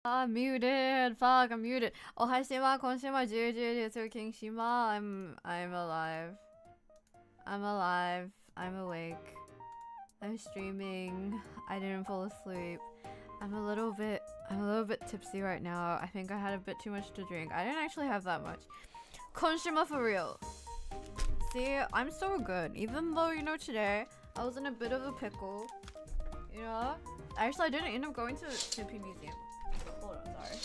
I'm muted. Fuck, I'm muted. Oh, hi, Shima, konshima, juju, it's King Shima. I'm alive. I'm alive. I'm awake. I'm streaming. I didn't fall asleep. I'm a little bit tipsy right now. I think I had a bit too much to drink. I didn't actually have that much. Konshima for real. See, I'm so good. Even though, you know, today I was in a bit of a pickle. You know? Actually, I didn't end up going to the Snoopy Museum. Hold on, sorry.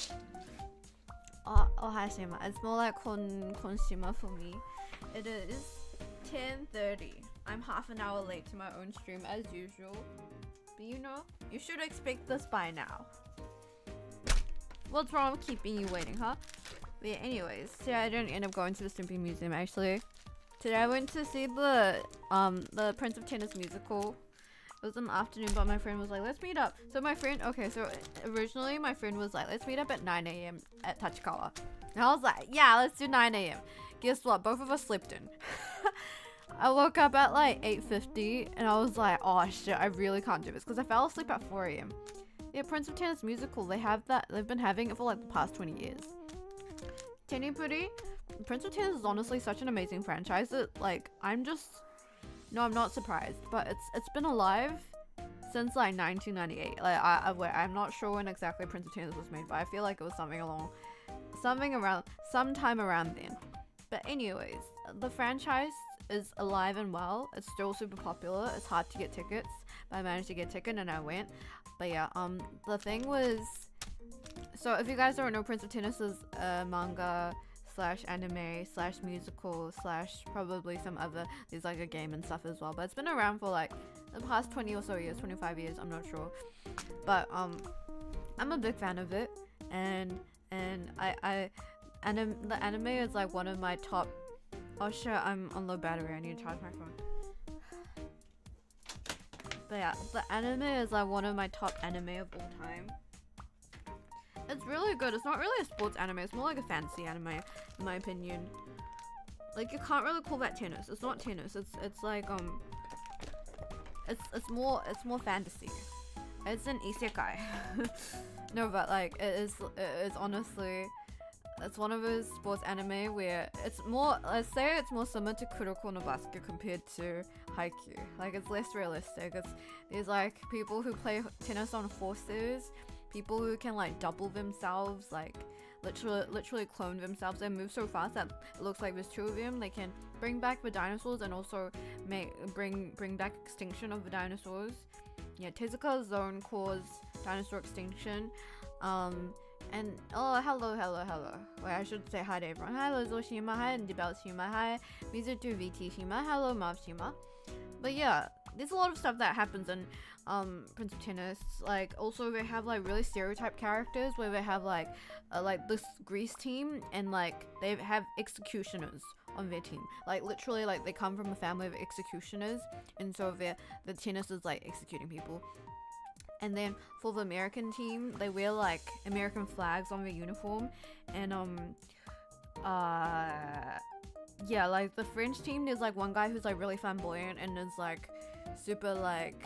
Oh, hi, Shima. It's more like Konshima for me. It is 10:30. I'm half an hour late to my own stream as usual. But you know, you should expect this by now. What's wrong with keeping you waiting, huh? But yeah, anyways, today I didn't end up going to the Snoopy Museum actually. Today I went to see the Prince of Tennis musical. It was in the afternoon, but my friend was like, let's meet up. So my friend, okay, so originally my friend was like, let's meet up at 9 AM at Tachikawa. And I was like, yeah, let's do 9 AM. Guess what? Both of us slept in. I woke up at like 8:50 and I was like, oh shit, I really can't do this because I fell asleep at 4 AM. Yeah, Prince of Tennis musical, they've been having it for like the past 20 years. Tenipuri, Prince of Tennis is honestly such an amazing franchise that like, I'm not surprised, but it's been alive since like 1998. Like I'm not sure when exactly Prince of Tennis was made, but I feel like it was sometime around then. But anyways, the franchise is alive and well. It's still super popular. It's hard to get tickets, but I managed to get a ticket and I went. But yeah, the thing was, so if you guys don't know, Prince of Tennis is a manga / anime / musical / probably some other, there's like a game and stuff as well, but it's been around for like the past 20 or so years, 25 years, I'm not sure. But I'm a big fan of it, and the anime is like one of my top. Oh shit, I'm on low battery, I need to charge my phone. But yeah, the anime is like one of my top anime of all time. It's really good. It's not really a sports anime, it's more like a fantasy anime in my opinion. Like, you can't really call that tennis. It's not tennis. It's like it's more fantasy. It's an isekai. No, but like it is honestly, it's one of those sports anime where it's more, let's say it's more similar to Kuroko no Basket compared to Haikyuu. Like, it's less realistic. There's like people who play tennis on horses, people who can like double themselves, like literally clone themselves. They move so fast that it looks like there's two of them. They can bring back the dinosaurs and also bring back extinction of the dinosaurs. Yeah, Tezuka's zone caused dinosaur extinction. And oh, hello. Wait, I should say hi to everyone. Hi Lizo Shima, hi Debel Shima, hi Mizutu VT Shima, hello Mav Shima. But yeah, there's a lot of stuff that happens in Prince of Tennis. Like, also they have like really stereotyped characters where they have like this Greece team, and like they have executioners on their team. Like, literally, like they come from a family of executioners, and so the tennis is like executing people. And then for the American team, they wear like American flags on their uniform, and yeah, like the French team, there's like one guy who's like really flamboyant and is like super like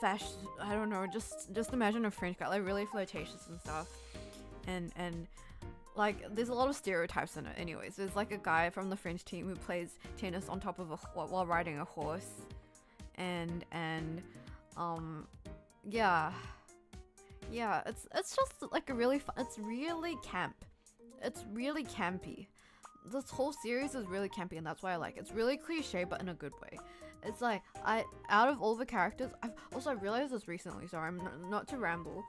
fashion. I don't know, just imagine a French guy, like really flirtatious and stuff, and like there's a lot of stereotypes in it. Anyways, there's like a guy from the French team who plays tennis on top of while riding a horse, and yeah, it's just like a really fun, it's really campy. This whole series is really campy, and that's why I like it. It's really cliche, but in a good way. It's like, out of all the characters, I realized this recently, sorry, I'm not to ramble,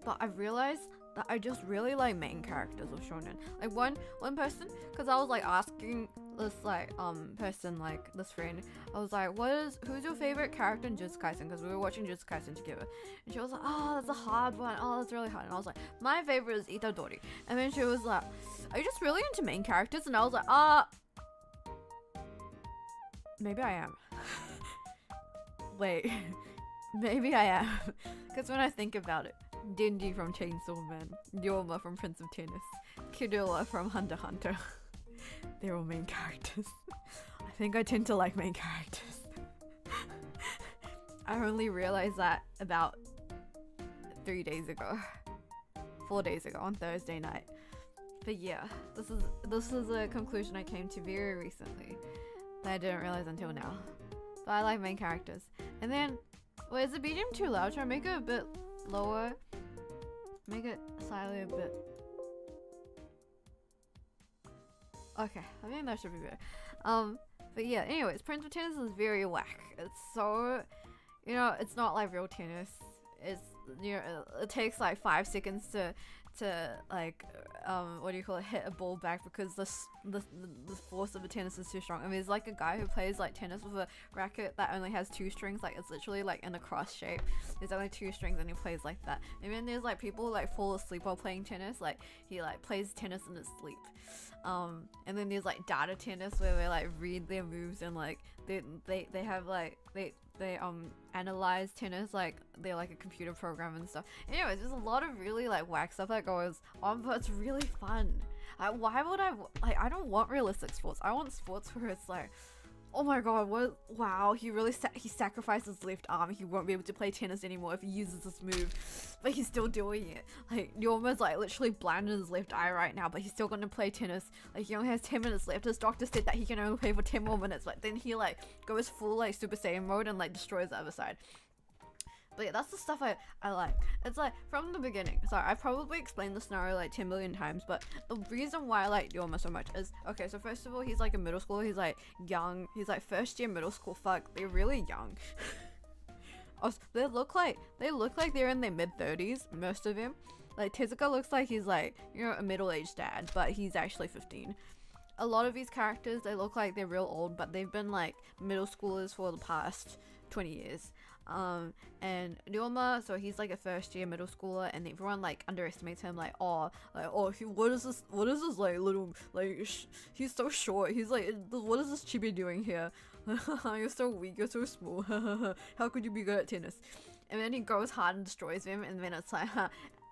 but I've realized that I just really like main characters of shonen. Like one person, because I was like asking this like person, like this friend, I was like, who's your favorite character in Jujutsu Kaisen, because we were watching Jujutsu Kaisen together, and she was like, oh, that's a hard one, oh, that's really hard. And I was like, my favorite is Itadori. And then she was like, are you just really into main characters? And I was like, maybe I am. Wait, maybe I am, because when I think about it, Denji from Chainsaw Man, Ryoma from Prince of Tennis, Kirilla from Hunter x Hunter, they're all main characters. I think I tend to like main characters. I only realized that about 3 days ago. 4 days ago on Thursday night. But yeah, this is a conclusion I came to very recently that I didn't realize until now. But I like main characters. And then, wait, is the BGM too loud? Should I make it a bit lower? Make it slightly a bit. Okay, I think that should be better. But yeah, anyways, Prince of Tennis is very whack. It's so, you know, it's not like real tennis. It's, you know, it takes like 5 seconds to like what do you call it, hit a ball back because the force of the tennis is too strong. I mean, there's like a guy who plays like tennis with a racket that only has 2 strings, like it's literally like in a cross shape. There's only 2 strings and he plays like that. And then there's like people who like fall asleep while playing tennis, like he like plays tennis in his sleep. And then there's like data tennis where they like read their moves and like they have like they analyze tennis like they're like a computer program and stuff. Anyways, there's a lot of really like whack stuff that goes on, but it's really fun. Why would I don't want realistic sports. I want sports where it's like, oh my god, what? Wow, he really he sacrificed his left arm. He won't be able to play tennis anymore if he uses this move, but he's still doing it. Like, Yorma's like literally blind in his left eye right now, but he's still gonna play tennis. Like, he only has 10 minutes left. His doctor said that he can only play for 10 more minutes, but then he like goes full like Super Saiyan mode and like destroys the other side. But yeah, that's the stuff I like. It's like from the beginning. Sorry, I've probably explained the scenario like 10 million times, but the reason why I like Yorma so much is, okay, so first of all, he's like a middle schooler. He's like young. He's like first year middle school. Fuck, they're really young. They look like they're in their mid-30s, most of them. Like Tezuka looks like he's like, you know, a middle-aged dad, but he's actually 15. A lot of these characters, they look like they're real old, but they've been like middle schoolers for the past 20 years. And Ryoma, so he's like a first year middle schooler, and everyone like underestimates him, like what is this like little, like he's so short, he's like, what is this chibi doing here? You're so weak, you're so small. How could you be good at tennis? And then he goes hard and destroys him, and then it's like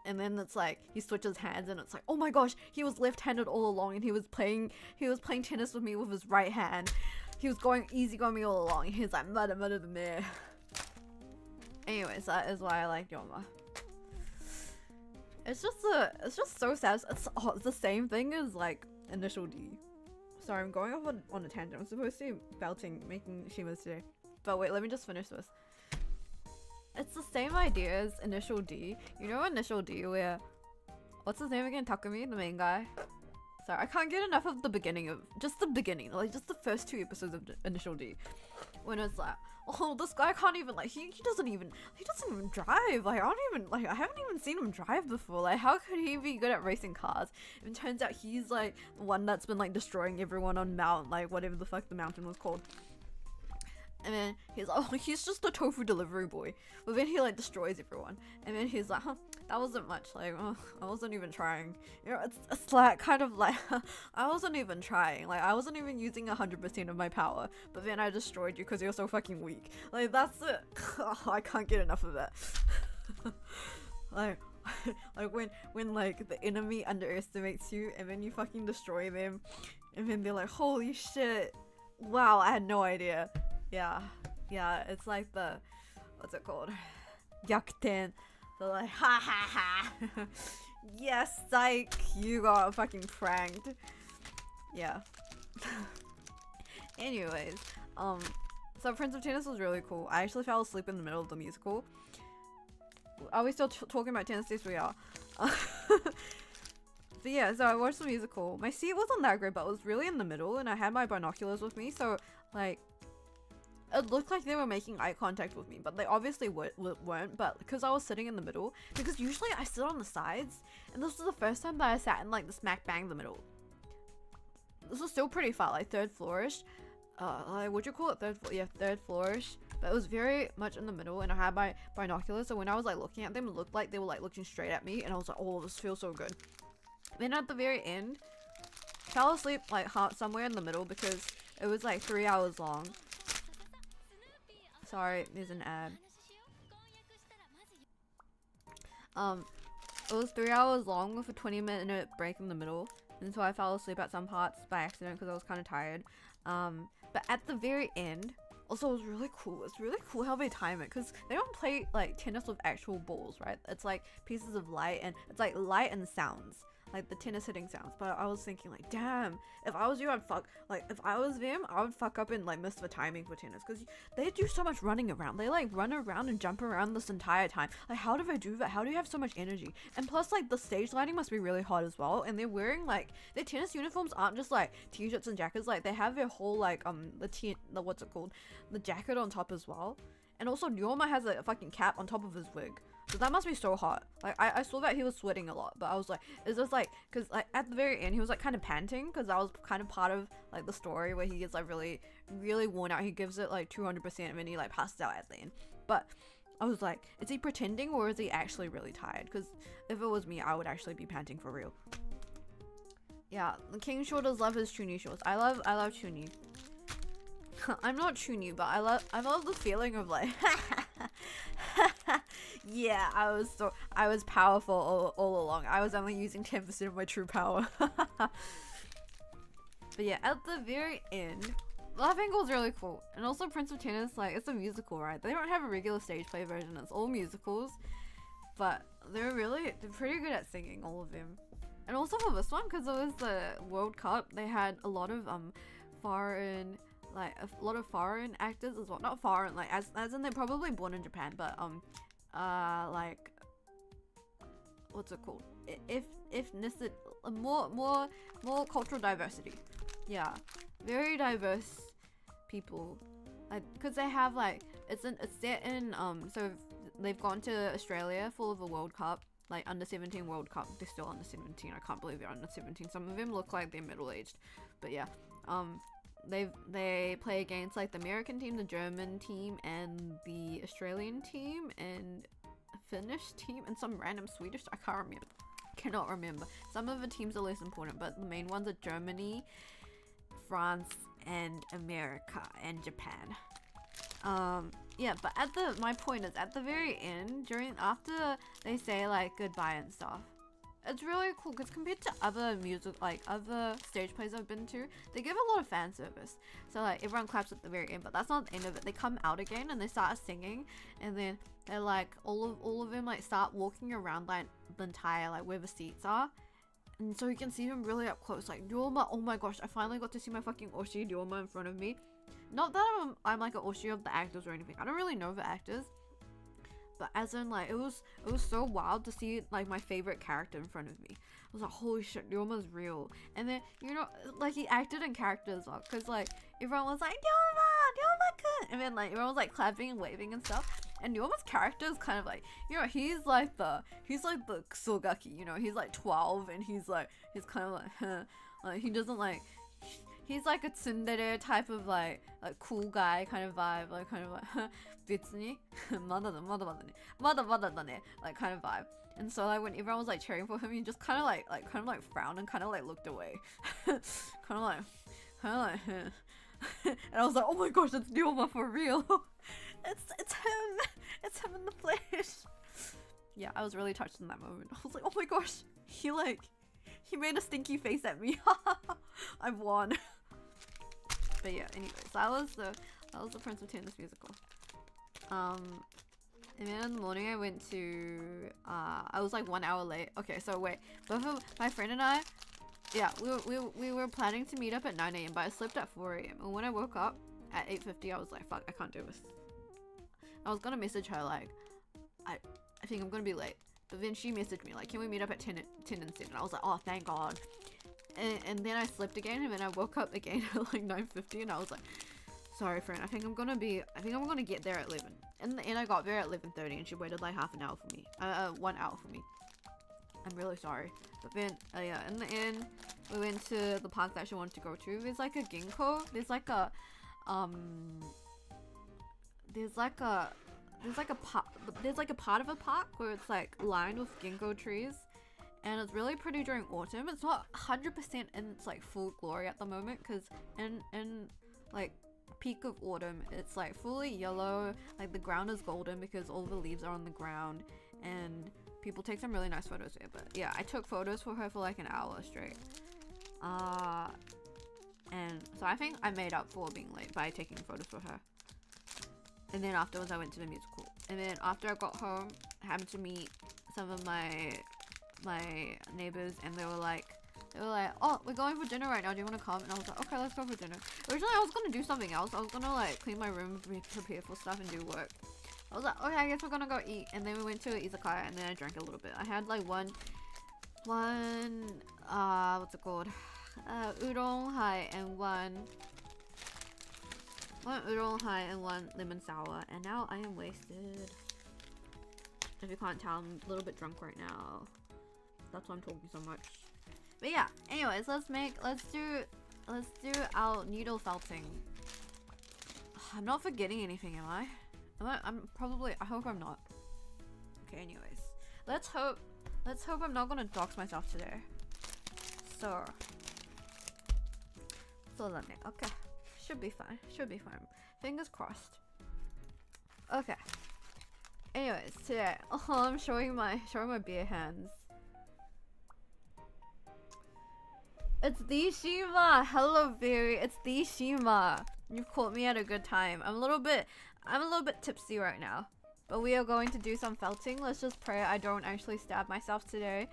and then it's like he switches hands and it's like, oh my gosh, he was left-handed all along and he was playing tennis with me with his right hand. He was going easy on me all along. He's like murder the mayor. Anyways, that is why I like Ryoma. It's just so sad. It's the same thing as like Initial D. Sorry, I'm going off on a tangent. I'm supposed to be making shimas today. But wait, let me just finish this. It's the same idea as Initial D. You know Initial D where, what's his name again? Takumi, the main guy. Sorry, I can't get enough of the beginning, like just the first 2 episodes of Initial D. When it's like, oh, this guy can't even, like, he doesn't even drive. Like, I haven't even seen him drive before. Like, how could he be good at racing cars? And it turns out he's like the one that's been like destroying everyone on Mount, like whatever the fuck the mountain was called. And then he's like, oh, he's just a tofu delivery boy. But then he like destroys everyone. And then he's like, huh, that wasn't much. Like, oh, I wasn't even trying. You know, it's like kind of like, I wasn't even trying. Like, I wasn't even using 100% of my power. But then I destroyed you because you're so fucking weak. Like, that's it. Oh, I can't get enough of that. like when like the enemy underestimates you and then you fucking destroy them. And then they're like, holy shit. Wow, I had no idea. Yeah, it's like the, what's it called? Gyakuten. They're like, ha ha ha. Yes, psych, you got fucking pranked. Yeah. Anyways, so Prince of Tennis was really cool. I actually fell asleep in the middle of the musical. Are we still talking about tennis? Yes, we are. But yeah, so I watched the musical. My seat wasn't that great, but it was really in the middle, and I had my binoculars with me, so like, it looked like they were making eye contact with me, but they obviously weren't. But because I was sitting in the middle, because usually I sit on the sides, and this was the first time that I sat in like the smack bang the middle. This was still pretty far, like 3rd floorish. Like, would you call it 3rd floor? Yeah, 3rd floorish. But it was very much in the middle, and I had my binoculars, so when I was like looking at them, it looked like they were like looking straight at me, and I was like, oh, this feels so good. Then at the very end, fell asleep like somewhere in the middle because it was like 3 hours long. Sorry, there's an ad. It was 3 hours long with a 20-minute break in the middle, and so I fell asleep at some parts by accident because I was kind of tired. But at the very end, Also, it's really cool. It's really cool how they time it, because they don't play like tennis with actual balls, right? It's like pieces of light, and it's like light and sounds, like the tennis hitting sounds. But I was thinking like, damn, if I was you, I'd fuck. Like if I was them, I would fuck up and like miss the timing for tennis, because they do so much running around. They like run around and jump around this entire time. Like how do they do that? How do you have so much energy? And plus like the stage lighting must be really hot as well. And they're wearing like their tennis uniforms aren't just like t-shirts and jackets. Like they have their whole like the what's it called, the jacket on top as well. And also Ryoma has a fucking cap on top of his wig. So that must be so hot. Like I saw that he was sweating a lot, but I was like, is this like, because like at the very end he was like kind of panting, because that was kind of part of like the story where he gets like really worn out. He gives it like 200% and then he like passes out at the end. But I was like, is he pretending or is he actually really tired? Because if it was me, I would actually be panting for real. Yeah, the king shoulders love his Chuni shorts. I love Chuni. I'm not Chuni, but I love the feeling of like yeah, I was powerful all along. I was only using 10% of my true power. But yeah, at the very end, Love Angle is really cool. And also Prince of Tennis, like it's a musical, right? They don't have a regular stage play version. It's all musicals, but they're pretty good at singing, all of them. And also for this one, because it was the World Cup, they had a lot of foreign actors as well. Not foreign, like as in they're probably born in Japan, but like what's it called? If more cultural diversity. Yeah, very diverse people. Like because they have like it's set in so they've gone to Australia for the World Cup. Like under 17 World Cup. They're still under 17. I can't believe they're under 17. Some of them look like they're middle-aged. But yeah. They play against like the American team, the German team, and the Australian team, and a Finnish team, and some random Swedish. I cannot remember. Some of the teams are less important, but the main ones are Germany, France, and America, and Japan. Yeah, but my point is at the very end, after they say like goodbye and stuff, it's really cool because compared to other other stage plays I've been to, they give a lot of fan service. So like everyone claps at the very end, but that's not the end of it. They come out again and they start singing, and then they're like all of them like start walking around like the entire like where the seats are. And so you can see them really up close. Like Ryoma, oh my gosh, I finally got to see my fucking Oshi Ryoma in front of me. Not that I'm like an Oshi of the actors or anything. I don't really know the actors. But as in like, it was so wild to see like my favorite character in front of me. I was like, holy shit, Ryoma's real. And then, you know, like he acted in character as well. Because like, everyone was like, Ryoma good. And then like, everyone was like clapping and waving and stuff. And Ryoma's character is kind of like, you know, he's like the Kusogaki, you know, he's like 12 and he's kind of like, huh. Like he doesn't like, he's like a tsundere type of like cool guy kind of vibe, like kind of like bitsuni, mada da ne, like kind of vibe. And so like when everyone was like cheering for him, he just kind of like frowned and kind of like looked away, kind of like, and I was like, oh my gosh, it's Ryoma for real. it's him in the flesh. Yeah, I was really touched in that moment. I was like, oh my gosh, he made a stinky face at me. I won. But yeah, anyways, that was the Prince of Tennis musical. And then in the morning I went to I was like 1 hour late. Okay, so wait, both of my friend and I, yeah, we were planning to meet up at 9 a.m. but I slept at 4 a.m. and when I woke up at 8:50 I was like, fuck, I can't do this. I was gonna message her like, I think I'm gonna be late. But then she messaged me like, can we meet up at 10 instead? And I was like, oh, thank God. And then I slept again, and then I woke up again at like 9:50, and I was like, sorry friend, I think I'm gonna get there at 11. And I got there at 11:30, and she waited like half an hour for me. 1 hour for me. I'm really sorry. But then, yeah, in the end, we went to the park that she wanted to go to. There's like a ginkgo. There's like a part of a park where it's like lined with ginkgo trees, and it's really pretty during autumn. It's not 100% in its like full glory at the moment, because in like peak of autumn it's like fully yellow, like the ground is golden because all the leaves are on the ground, and people take some really nice photos there. But yeah, I took photos for her for like an hour straight, and so I think I made up for being late by taking photos for her. And then afterwards I went to the musical. And then after I got home, I happened to meet some of my neighbors, and they were like, oh, we're going for dinner right now, do you want to come? And I was like, okay, let's go for dinner. Originally I was gonna do something else. I was gonna like clean my room, prepare for stuff, and do work. I was like, okay, I guess we're gonna go eat. And then we went to izakaya, and then I drank a little bit. I had like one what's it called, udon hai, and one udon hai and one lemon sour, and now I am wasted. If you can't tell, I'm a little bit drunk right now. That's why I'm talking so much. But yeah, anyways, let's do our needle felting. I'm not forgetting anything, am I? I'm probably, I hope I'm not. Okay, anyways. Let's hope I'm not gonna dox myself today. So okay. Should be fine. Fingers crossed. Okay. Anyways, today, I'm showing my beer hands. It's the Shima. Hello, Berry. It's the Shima. You've caught me at a good time. I'm a little bit tipsy right now, but we are going to do some felting. Let's just pray I don't actually stab myself today.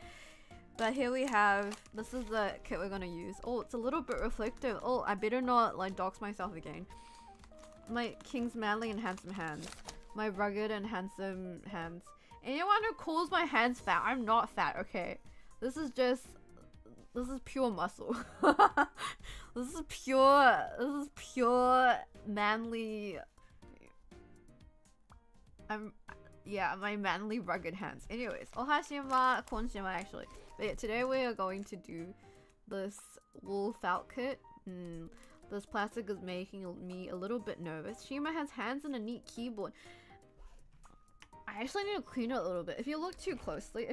But here we have, this is the kit we're gonna use. Oh, it's a little bit reflective. Oh, I better not like dox myself again. My king's manly and handsome hands. My rugged and handsome hands. Anyone who calls my hands fat, I'm not fat, okay? This is pure muscle. This is pure manly. Yeah, my manly rugged hands. Anyways, ohashima, konshima actually. But yeah, today we are going to do this wool felt kit. This plastic is making me a little bit nervous. Shima has hands and a neat keyboard. I actually need to clean it a little bit. If you look closely,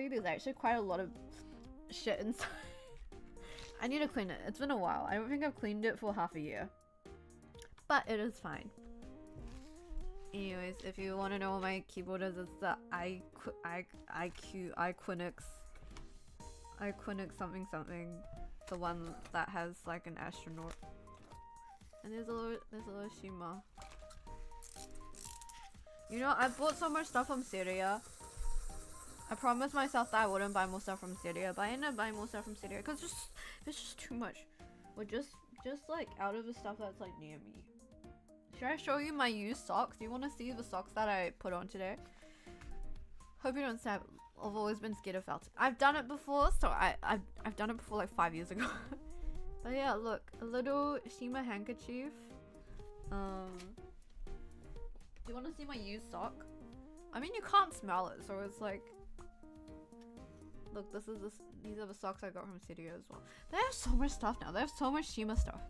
there's actually quite a lot of shit inside. I need to clean it. It's been a while. I don't think I've cleaned it for half a year. But it is fine. Anyways, if you want to know what my keyboard is, it's the Iquinix something. The one that has like an astronaut. And there's a little Shima. You know, I bought so much stuff from Syria. I promised myself that I wouldn't buy more stuff from Syria, but I ended up buying more stuff from Syria because it's just too much. But just like out of the stuff that's like near me. Should I show you my used socks? Do you want to see the socks that I put on today? Hope you don't stab. I've always been scared of felting. I've done it before, so I've done it before like 5 years ago. But yeah, look, a little Shima handkerchief. Do you want to see my used sock? I mean, you can't smell it, so it's like. Look, these are the socks I got from Cydia as well. They have so much stuff now. They have so much Shima stuff.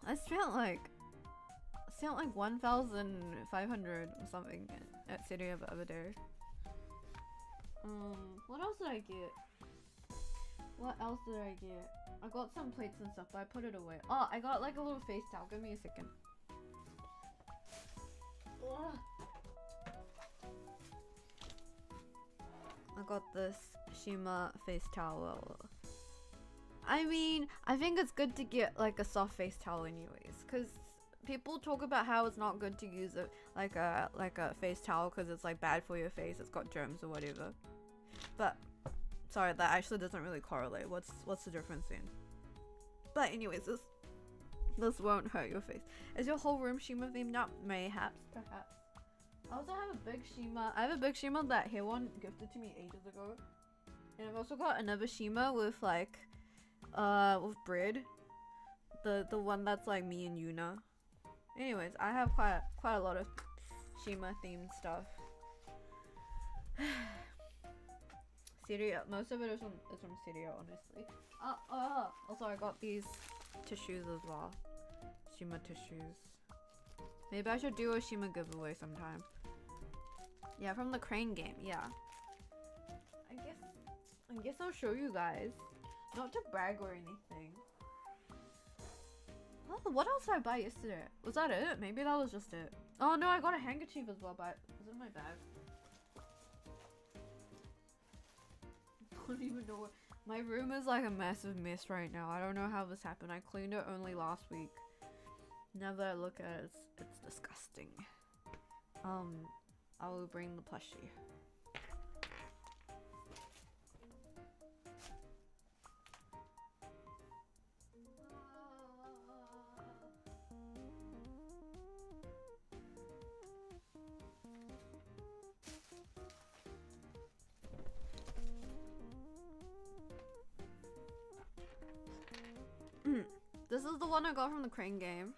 I spent like 1,500 or something at Cydia the other day. What else did I get? I got some plates and stuff, but I put it away. Oh, I got like a little face towel. Give me a second. Ugh. I got this Shima face towel. I mean, I think it's good to get like a soft face towel anyways, because people talk about how it's not good to use it like a face towel because it's like bad for your face, it's got germs or whatever. But sorry, that actually doesn't really correlate. What's the difference then? But anyways, this won't hurt your face. Is your whole room Shima themed? Not mayhaps, perhaps. I also have a big Shima. I have a big Shima that Hewon gifted to me ages ago. And I've also got another Shima with like with bread. The one that's like me and Yuna. Anyways, I have quite a lot of Shima themed stuff. Cydia, most of it is from Cydia, honestly. Also I got these tissues as well. Shima tissues. Maybe I should do a Shima giveaway sometime. Yeah, from the crane game, yeah. I guess I'll show you guys. Not to brag or anything. Oh, what else did I buy yesterday? Was that it? Maybe that was just it. Oh no, I got a handkerchief as well, but is it in my bag? I don't even know what. My room is like a massive mess right now. I don't know how this happened. I cleaned it only last week. Now that I look at it, it's disgusting. I will bring the plushie. This is the one I got from the crane game,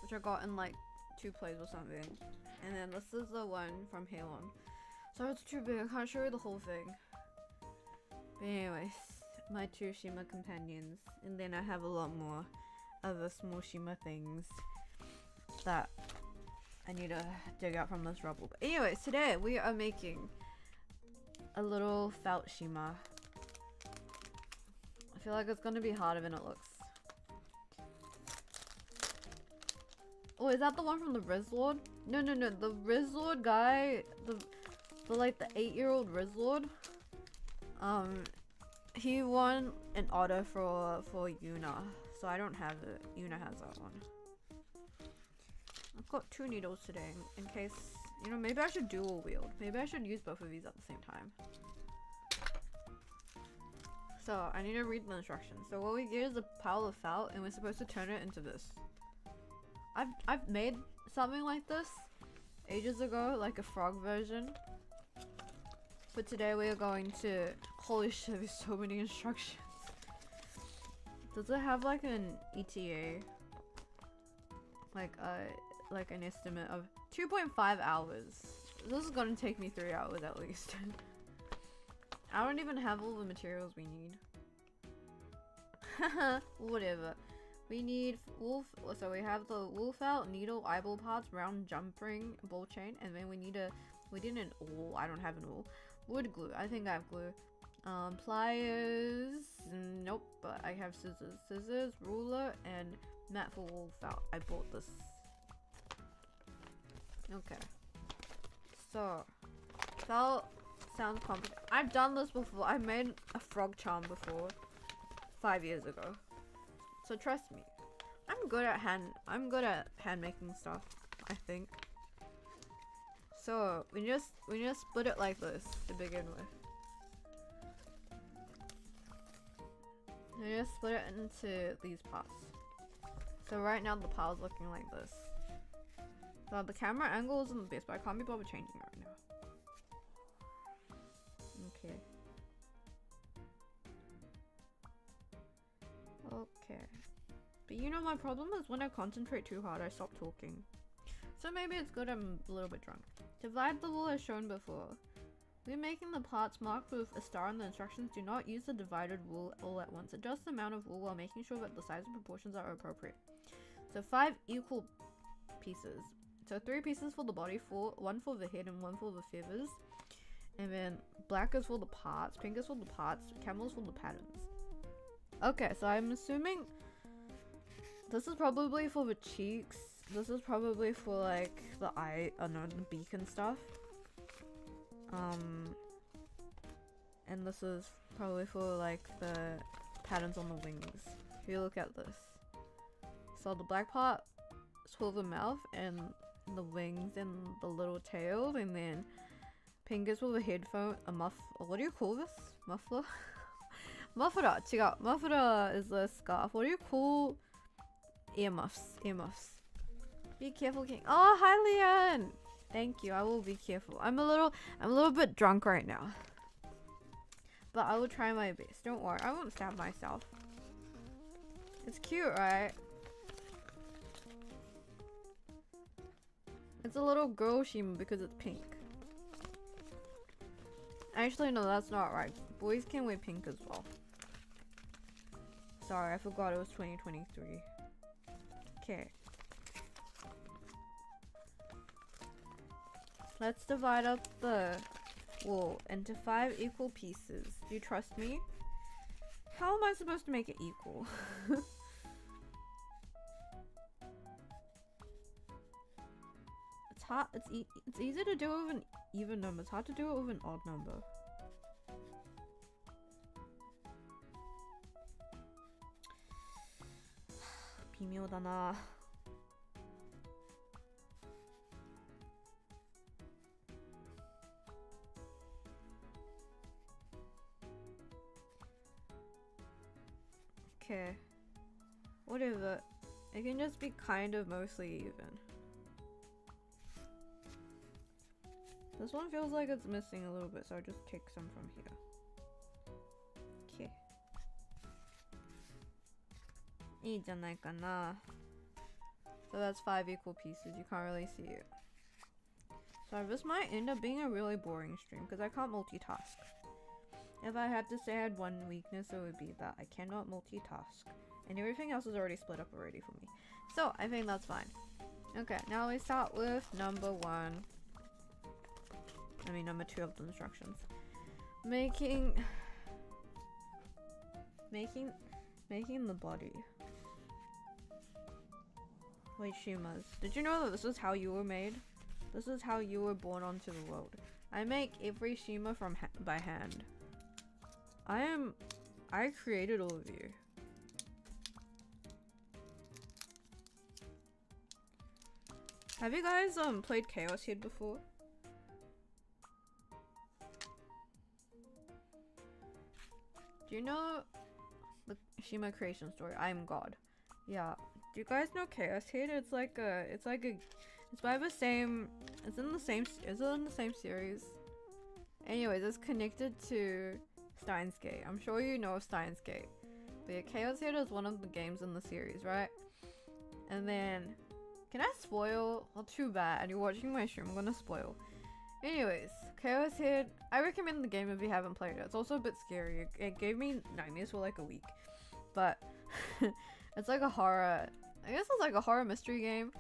which I got in like 2 plays or something. And then this is the one from Halon. So it's too big, I can't show you the whole thing. But anyways, my 2 Shima companions. And then I have a lot more other small Shima things that I need to dig out from this rubble. But anyways, today we are making a little felt Shima. I feel like it's gonna be harder than it looks. Oh, is that the one from the Riz Lord? No, the Riz Lord guy, the like the 8-year-old Riz Lord. He won an order for Yuna, so I don't have it. Yuna has that one. I've got 2 needles today in case, you know, maybe I should dual wield. Maybe I should use both of these at the same time. So I need to read the instructions. So what we get is a pile of felt, and we're supposed to turn it into this. I've made something like this ages ago, like a frog version. But today we are going to, holy shit, there's so many instructions. Does it have like an ETA? Like an estimate of 2.5 hours. This is gonna take me 3 hours at least. I don't even have all the materials we need. Whatever. We need wool, so we have the wool felt, needle, eyeball parts, round jump ring, ball chain, and then we need an awl. I don't have an awl. Wood glue. I think I have glue. Pliers. Nope, but I have scissors. Scissors, ruler, and mat for wool felt. I bought this. Okay. So, felt sounds complicated. I've done this before. I made a frog charm before, 5 years ago. So trust me, I'm good at hand making stuff, I think. So we just split it like this to begin with. We just split it into these parts. So right now the pile's looking like this. So the camera angle isn't the best, but I can't be bothered changing it right now. Okay. Okay. But you know, my problem is when I concentrate too hard, I stop talking. So maybe it's good I'm a little bit drunk. Divide the wool as shown before. When making the parts marked with a star in the instructions, do not use the divided wool all at once. Adjust the amount of wool while making sure that the size and proportions are appropriate. So 5 equal pieces. So 3 pieces for the body, 1 for the head and 1 for the feathers. And then black is for the parts, pink is for the parts, camels for the patterns. Okay, so I'm assuming this is probably for the cheeks. This is probably for like the eye, no, the beak and stuff. And this is probably for like the patterns on the wings. If you look at this. So the black part is for the mouth and the wings and the little tail, and then pink is for the headphone, what do you call this? Muffler? Muffler, chiga. Muffler is a scarf. What do you call earmuffs? Earmuffs. Be careful, King. Oh, hi, Leanne. Thank you. I will be careful. I'm a little bit drunk right now, but I will try my best. Don't worry. I won't stab myself. It's cute, right? It's a little girl shima because it's pink. Actually, no, that's not right. Boys can wear pink as well. Sorry, I forgot it was 2023. Okay. Let's divide up the wool into 5 equal pieces. Do you trust me? How am I supposed to make it equal? It's hard. It's easy to do it with an even number. It's hard to do it with an odd number. 비묘하다. Okay. Whatever. It can just be kind of mostly even. This one feels like it's missing a little bit, so I'll just take some from here. Okay. いいじゃないかな. So that's 5 equal pieces. You can't really see it. So this might end up being a really boring stream because I can't multitask. If I had to say I had one weakness, it would be that I cannot multitask. And everything else is already split up already for me. So I think that's fine. Okay, now we start with number 1. I mean number 2 of the instructions. Making the body. Wait, shimas. Did you know that this is how you were made? This is how you were born onto the world. I make every shima by hand. I created all of you. Have you guys played Chaos Head before? Do you know the Shima creation story? I am God. Yeah. Do you guys know Chaos Head? It's by the same. It's in the same series. Anyways, it's connected to Steins Gate. I'm sure you know of Steins Gate. But yeah, Chaos Head is one of the games in the series, right? And then, can I spoil? Well, too bad. You're watching my stream. I'm gonna spoil. Anyways, Chaos Head. I recommend the game if you haven't played it. It's also a bit scary. It gave me nightmares for like a week. But it's like a horror. I guess it's like a horror mystery game.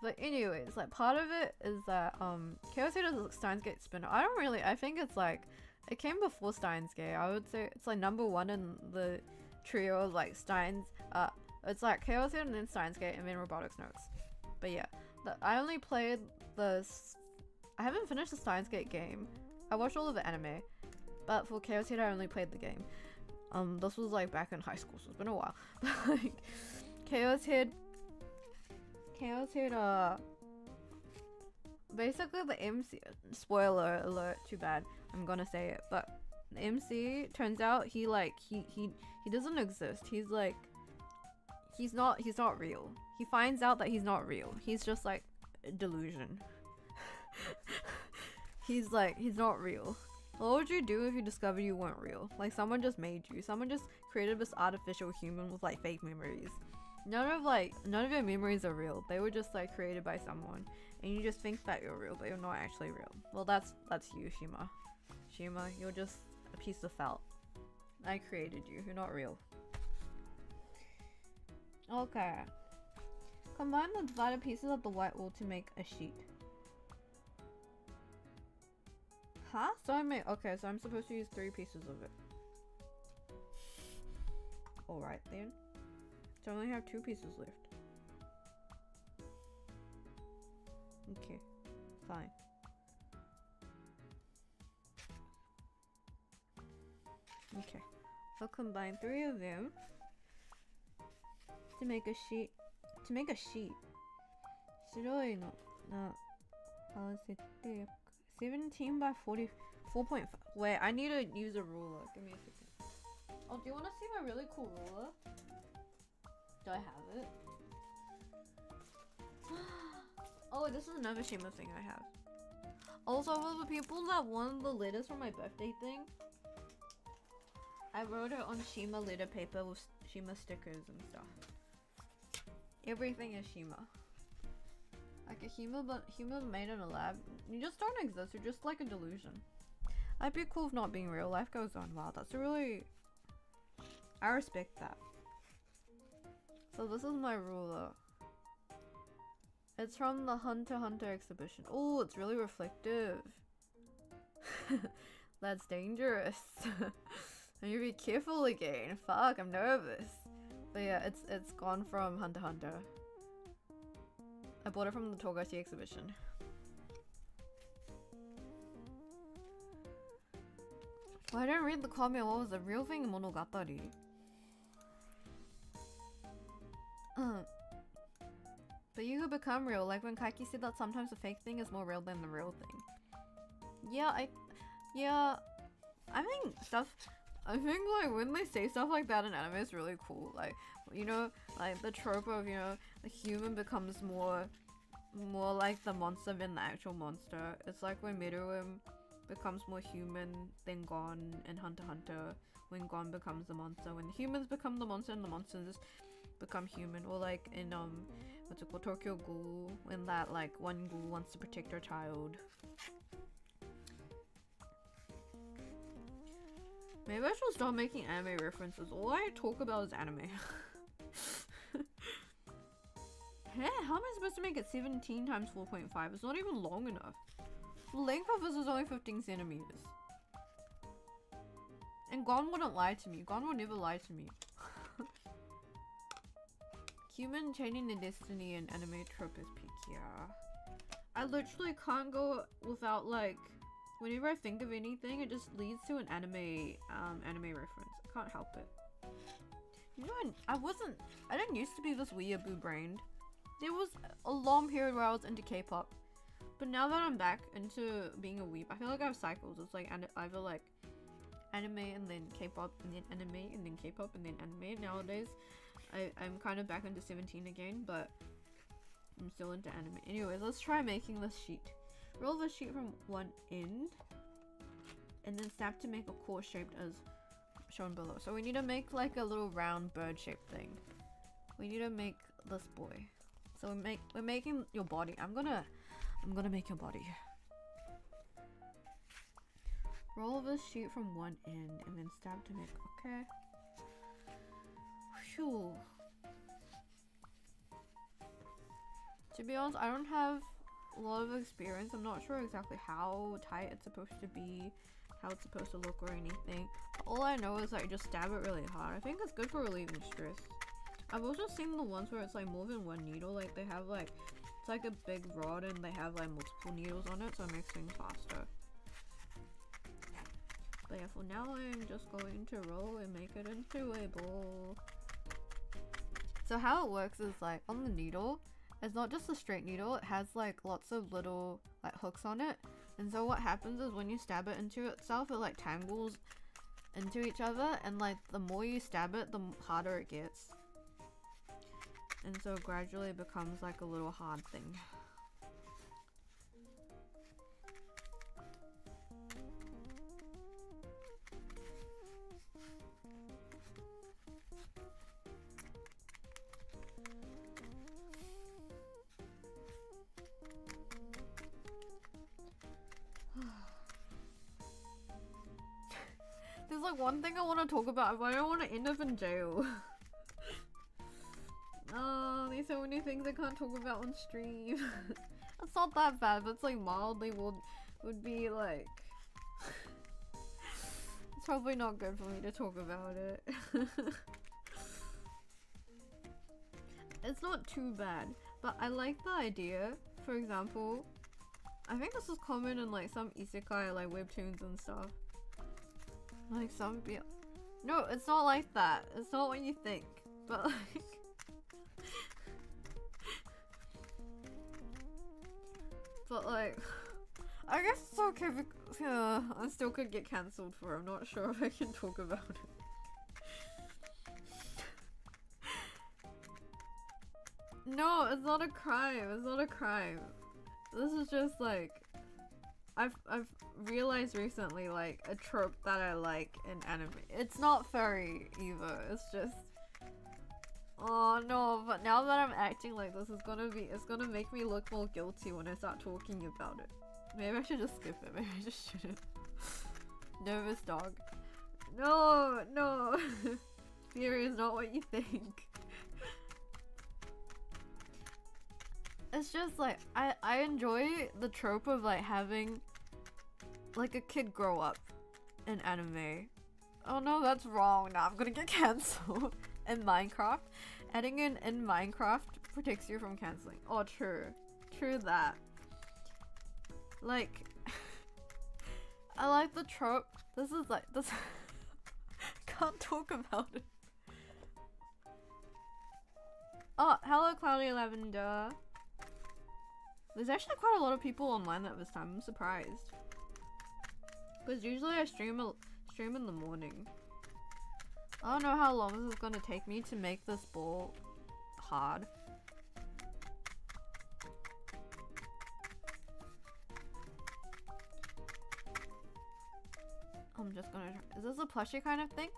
But anyways, like part of it is that Chaos Head is a Steins Gate spin. I think it's like it came before Steins Gate. I would say it's like number 1 in the trio of like Steins. It's like Chaos Head and then Steins Gate and then Robotics Notes. But yeah, I only played I haven't finished the Steins Gate game. I watched all of the anime, but for Chaos Head I only played the game. This was like back in high school, so it's been a while. Like Chaos Head, basically the MC, spoiler alert, too bad, I'm gonna say it, but the MC turns out he doesn't exist. He's not real. He finds out that he's not real. He's just like a delusion. He's not real. What would you do if you discovered you weren't real? Like someone just made you. Someone just created this artificial human with like fake memories. None of your memories are real. They were just like created by someone, and you just think that you're real, but you're not actually real. Well, that's you, Shima. Shima, you're just a piece of felt. I created you. You're not real. Okay. Combine the divided pieces of the white wool to make a sheet. Huh? So I'm supposed to use 3 pieces of it. Alright then. So I only have 2 pieces left. Okay. Fine. Okay. I'll combine 3 of them to make a sheet. 白いのな合わせて17 by 44.5. Wait, I need to use a ruler. Give me a second. Oh, do you want to see my really cool ruler? Do I have it? Oh, this is another Shima thing I have. Also, for the people that won the letters for my birthday thing, I wrote it on Shima letter paper with Shima stickers and stuff. Everything is Shima. Like a human made in a lab. You just don't exist. You're just like a delusion. I'd be cool if not being real. Life goes on. Wow, that's a really... I respect that. So this is my ruler. It's from the Hunter x Hunter exhibition. Oh, it's really reflective. That's dangerous. And you be careful again. Fuck, I'm nervous. But yeah, it's gone from Hunter x Hunter. I bought it from the Togashi exhibition. Well, I didn't read the comment. What was the real thing? Monogatari. But you could become real, like when Kaiki said that sometimes the fake thing is more real than the real thing. Yeah, I think stuff. I think like when they say stuff like that in anime, it's really cool. Like, you know, like the trope of, you know, the human becomes more like the monster than the actual monster. It's like when Miruim becomes more human than Gon in Hunter x Hunter, when Gon becomes the monster, when the humans become the monster and the monsters become human. Or like in what's it called, Tokyo Ghoul, when that like one ghoul wants to protect her child. Maybe I should start making anime references. All I talk about is anime. Hey, how am I supposed to make it 17 times 4.5? It's not even long enough. The length of this is only 15 centimeters. And Gon wouldn't lie to me. Gon would never lie to me. Human changing their destiny and anime trope is peak, yeah. I literally can't go without like, whenever I think of anything, it just leads to an anime reference. I can't help it. You know, I didn't used to be this weeaboo brained. There was a long period where I was into K-pop. But now that I'm back into being a weeb, I feel like I have cycles. It's like either like anime and then K-pop and then anime and then K-pop and then anime. Nowadays, I'm kind of back into 17 again, but I'm still into anime. Anyways, let's try making this sheet. Roll the sheet from one end and then snap to make a core shaped as shown below. So we need to make like a little round bird shaped thing. We need to make this boy. So we're making your body. I'm gonna make your body. Roll this sheet from one end and then stab to make. Okay. Phew. To be honest, I don't have a lot of experience. I'm not sure exactly how tight it's supposed to be, how it's supposed to look or anything. All I know is like just stab it really hard. I think it's good for relieving stress. I've also seen the ones where it's like more than one needle, like they have like, it's like a big rod and they have like multiple needles on it, so it makes things faster. But yeah, for now I'm just going to roll and make it into a ball. So how it works is like on the needle, it's not just a straight needle, it has like lots of little like hooks on it. And so what happens is when you stab it into itself, it like tangles into each other, and like the more you stab it, the harder it gets. And so gradually it becomes like a little hard thing. There's like one thing I want to talk about, but I don't want to end up in jail. Oh, there's so many things I can't talk about on stream. It's not that bad, but it's like mildly would be like... It's probably not good for me to talk about it. It's not too bad, but I like the idea. For example, I think this is common in like some isekai like webtoons and stuff. Like some no, it's not like that. It's not what you think. But like but like I guess it's okay because I still could get cancelled for it. I'm not sure if I can talk about it. No, it's not a crime. It's not a crime. This is just like I've realized recently like a trope that I like in anime. It's not furry either. It's just oh no, but now that I'm acting like this is it's gonna make me look more guilty when I start talking about it. Maybe I should just skip it. Maybe I just shouldn't. Nervous dog. No, no. Fear is not what you think. It's just like I enjoy the trope of like having like a kid grow up in anime. Oh no, that's wrong. Now I'm gonna get cancelled. In Minecraft, adding in Minecraft protects you from cancelling. Oh, true. True that. Like, I like the trope. This is like, this. Can't talk about it. Oh, hello, Cloudy Lavender. There's actually quite a lot of people online at this time. I'm surprised. Because usually I stream in the morning. I don't know how long this is gonna take me to make this ball hard. I'm just gonna try. Is this a plushie kind of thing?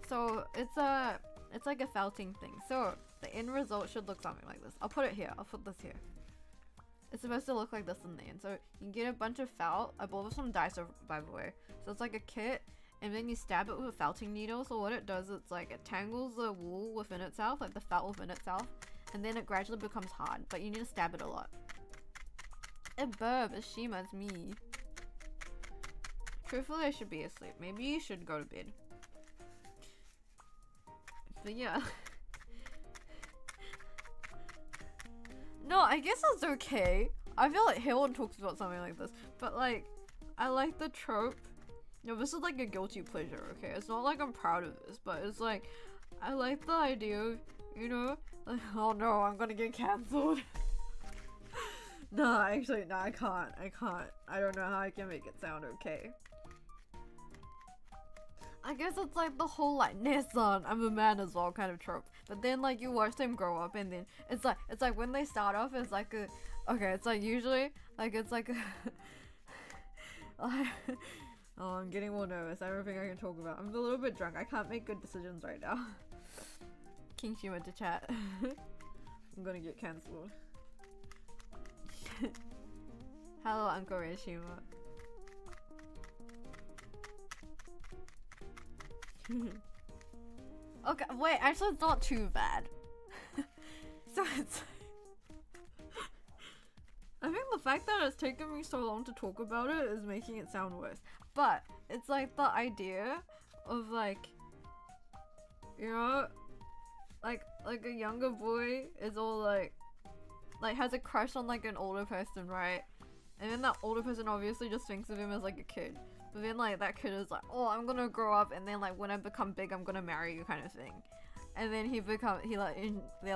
So it's like a felting thing. So the end result should look something like this. I'll put it here. I'll put this here. It's supposed to look like this in the end. So you get a bunch of felt. I bought this from Daiso, by the way. So it's like a kit, and then you stab it with a felting needle. So what it does, it's like it tangles the wool within itself, like the felt within itself, and then it gradually becomes hard. But you need to stab it a lot. Burb, it's Shima, it's me. Truthfully, I should be asleep. Maybe you should go to bed. But yeah. No, I guess it's okay. I feel like Hayward talks about something like this. But like, I like the trope. No, this is like a guilty pleasure, okay? It's not like I'm proud of this, but it's like, I like the idea of, you know, like, oh no, I'm gonna get cancelled. No, actually, no, I can't. I don't know how I can make it sound okay. I guess it's like the whole like Nissan, I'm a man as well kind of trope. But then like you watch them grow up, and then it's like when they start off it's like a, okay, it's like usually like it's like a oh, I'm getting more nervous. I don't think I can talk about. I'm a little bit drunk. I can't make good decisions right now. King Shima to chat. I'm gonna get cancelled. Hello, Uncle Reshima. Okay, wait, actually it's not too bad. So it's I think the fact that it's taken me so long to talk about it is making it sound worse. But it's like the idea of like, you know, like a younger boy is all like has a crush on like an older person, right? And then that older person obviously just thinks of him as like a kid. But then like that kid is like, oh, I'm gonna grow up, and then like when I become big I'm gonna marry you kind of thing. And then they're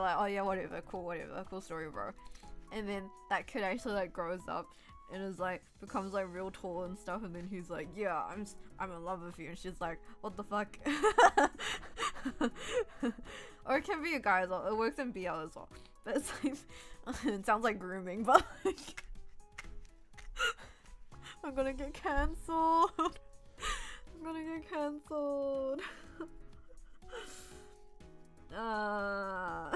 like, oh yeah, whatever, cool story, bro. And then that kid actually like grows up and is like becomes like real tall and stuff, and then he's like, yeah, I'm in love with you, and she's like, what the fuck? Or it can be a guy as well. It works in BL as well. But it's like it sounds like grooming, but like I'm gonna get cancelled. I'm gonna get cancelled. I'm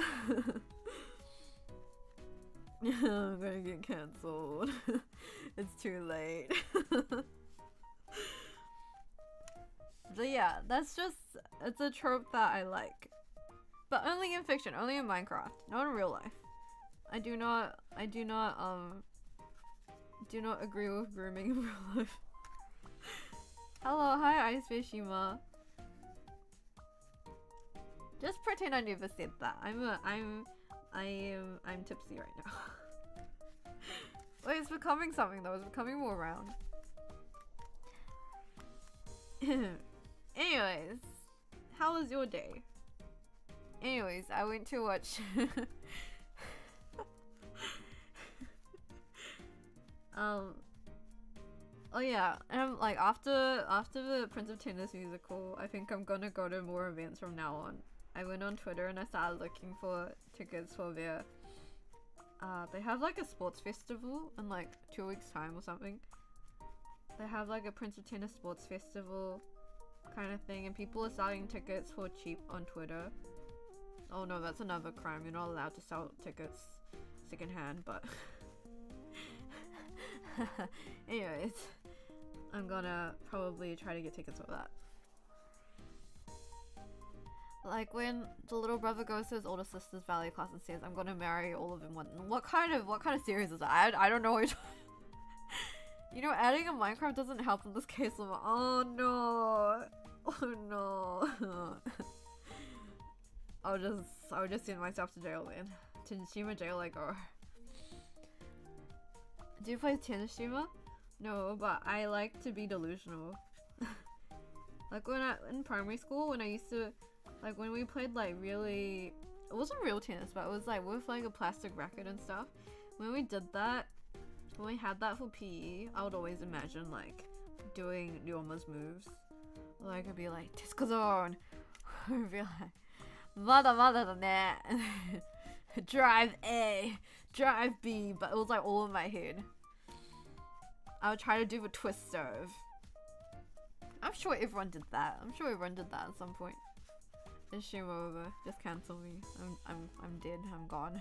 gonna get cancelled. It's too late. But yeah, that's just, it's a trope that I like. But only in fiction, only in Minecraft, not in real life. I do not agree with grooming in real life. Hello, hi Icefish Shima. Just pretend I never said that. I'm tipsy right now. Wait, it's becoming something though. It's becoming more round. Anyways, how was your day? Anyways, I went to watch oh yeah, and like after the Prince of Tennis musical, I think I'm gonna go to more events from now on. I went on Twitter and I started looking for tickets for their they have like a sports festival in like 2 weeks time or something. They have like a Prince of Tennis sports festival kind of thing, and people are selling tickets for cheap on Twitter. Oh no, that's another crime. You're not allowed to sell tickets secondhand, but anyways, I'm gonna probably try to get tickets for that. Like when the little brother goes to his older sister's ballet class and says, I'm gonna marry all of them. What kind of series is that? I don't know what you know, adding a Minecraft doesn't help in this case. I'm like, oh no. I'll just send myself to jail then. To Shima jail I go. Do you play tennis, Shima? No, but I like to be delusional. Like in primary school, when I used to, like when we played like really, it wasn't real tennis, but it was like with like a plastic racket and stuff. When we did that, when we had that for PE, I would always imagine like doing Ryoma's moves. Like I'd be like, Tisco zone, would be like, Mada mada da ne. Drive A, drive B, but it was like all in my head. I would try to do a twist serve. I'm sure everyone did that. I'm sure everyone did that at some point. It's shame over. Just cancel me. I'm dead. I'm gone.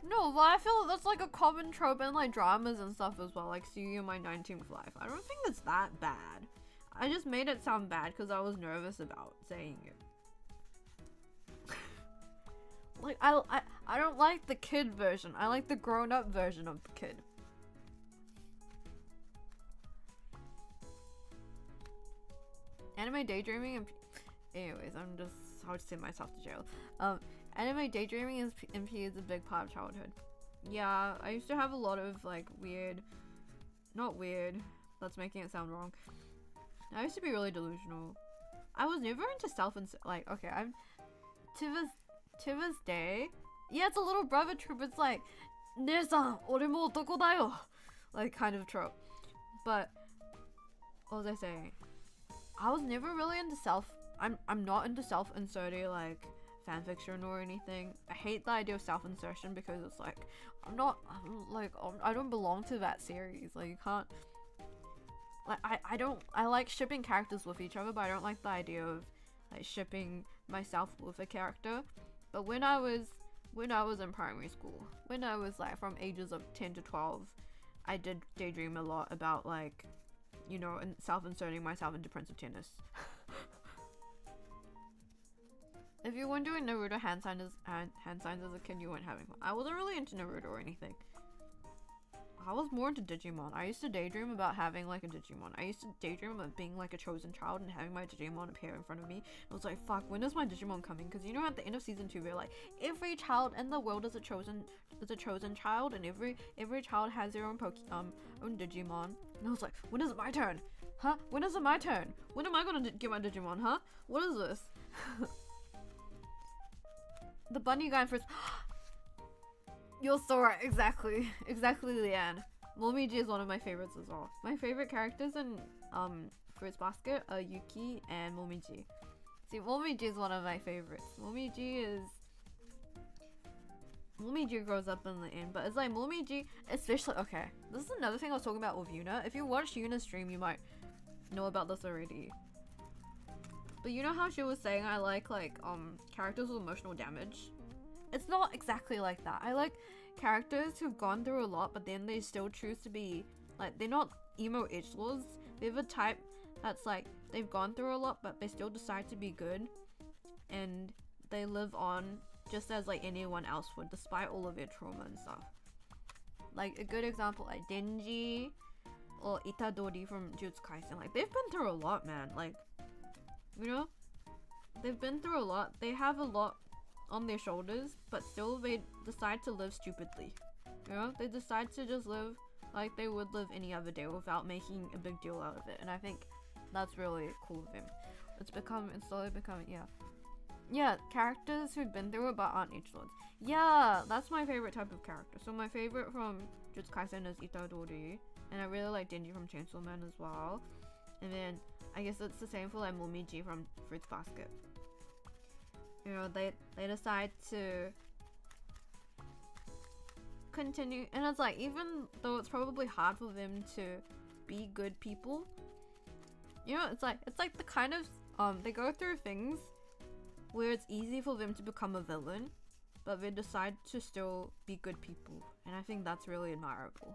No, but I feel that's like a common trope in like dramas and stuff as well. Like, see you in my 19th life. I don't think it's that bad. I just made it sound bad because I was nervous about saying it. Like, I don't like the kid version. I like the grown-up version of the kid. Anime daydreaming and anyways, I'll just send myself to jail. Anime daydreaming is a big part of childhood. Yeah, I used to have a lot of like weird, not weird, that's making it sound wrong. I used to be really delusional. I was never into like, okay, I'm to this day, yeah, it's a little brother trope. It's like, "Ne-san, ore mo otoko da yo," like kind of trope. But what was I saying? I was never really into I'm not into self-inserting like fanfiction or anything. I hate the idea of self-insertion because it's like I don't belong to that series. Like, you can't, like, I like shipping characters with each other, but I don't like the idea of like shipping myself with a character. But when I was in primary school, when I was like from ages of 10 to 12, I did daydream a lot about like, you know, and self-inserting myself into Prince of Tennis. If you weren't doing Naruto hand signs as a kid, you weren't having fun. I wasn't really into Naruto or anything. I was more into Digimon. I used to daydream about having like a Digimon. I used to daydream about being like a chosen child and having my Digimon appear in front of me. I was like, fuck, when is my Digimon coming? Because you know, at the end of season 2, they're like, every child in the world is a chosen child, and every child has their own own Digimon. And I was like, when is it my turn? Huh? When is it my turn? When am I gonna get my Digimon? Huh? What is this? The bunny guy first. You're so right. Exactly, Leanne. Momiji is one of my favorites as well. My favorite characters in Fruits Basket are Yuki and Momiji. See, Momiji is one of my favorites. Momiji grows up in the end, but it's like Momiji, especially, okay, this is another thing I was talking about with Yuna. If you watch Yuna's stream, you might know about this already. But you know how she was saying I like characters with emotional damage? It's not exactly like that. I like characters who've gone through a lot, but then they still choose to be, like, they're not emo edgelords. They're the type that's like, they've gone through a lot, but they still decide to be good. And they live on just as like anyone else would, despite all of their trauma and stuff. Like, a good example, like Denji or Itadori from Jujutsu Kaisen. Like, they've been through a lot, man. Like, you know? They've been through a lot. They have a lot on their shoulders, but still they decide to live stupidly. You know? They decide to just live like they would live any other day without making a big deal out of it. And I think that's really cool of him. It's slowly becoming, yeah, characters who've been through it but aren't edgelords. Yeah, that's my favorite type of character. So my favorite from Jujutsu Kaisen is Itadori, and I really like Denji from Chainsaw Man as well. And then I guess it's the same for like Momiji from Fruits Basket. You know, they decide to continue, and it's like, even though it's probably hard for them to be good people, you know, it's like the kind of they go through things where it's easy for them to become a villain, but they decide to still be good people, and I think that's really admirable.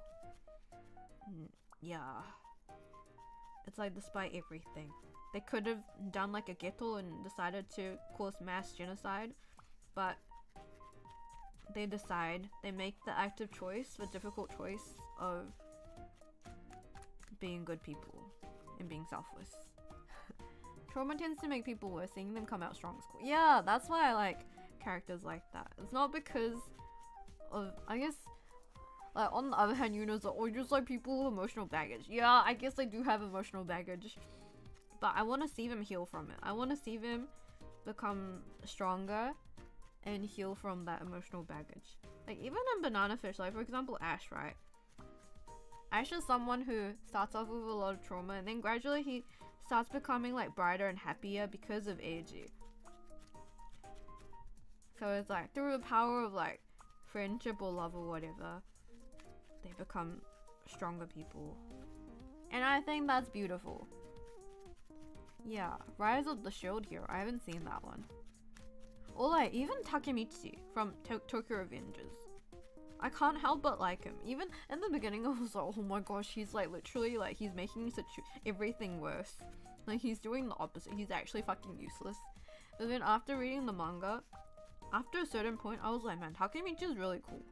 Yeah, it's like, despite everything, they could have done like a ghetto and decided to cause mass genocide, but they make the active choice, the difficult choice of being good people and being selfless. Trauma tends to make people worse. Seeing them come out strong is cool. Yeah, that's why I like characters like that. It's not because of, I guess, like, on the other hand, Yuna's like, oh, just like people with emotional baggage. Yeah, I guess they do have emotional baggage, but I want to see them heal from it. I want to see them become stronger and heal from that emotional baggage. Like, even in Banana Fish, like, for example, Ash, right? Ash is someone who starts off with a lot of trauma and then gradually he starts becoming like brighter and happier because of Eiji. So it's like through the power of like friendship or love or whatever, they become stronger people. And I think that's beautiful. Yeah, Rise of the Shield Hero. I haven't seen that one. Or like even Takemichi from Tokyo Revengers. I can't help but like him. Even in the beginning I was like, oh my gosh, he's like literally like he's making everything worse. Like he's doing the opposite. He's actually fucking useless. But then after reading the manga, after a certain point I was like, man, Takemichi is really cool.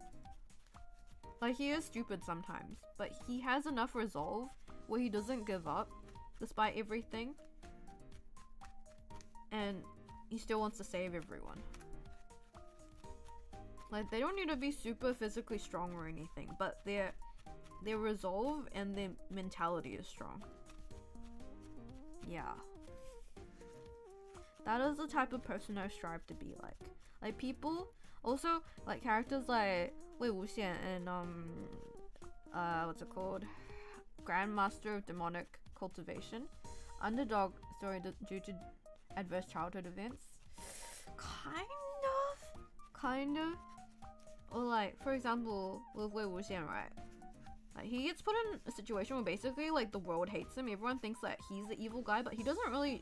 Like he is stupid sometimes, but he has enough resolve where he doesn't give up despite everything. And he still wants to save everyone. Like they don't need to be super physically strong or anything, but their resolve and their mentality is strong. Yeah. That is the type of person I strive to be like. Like people, also like characters like Wei Wuxian and what's it called? Grandmaster of Demonic Cultivation. Underdog story due to adverse childhood events. Kind of. Or like, for example, with Wei Wuxian, right? Like he gets put in a situation where basically like the world hates him. Everyone thinks that he's the evil guy, but he doesn't really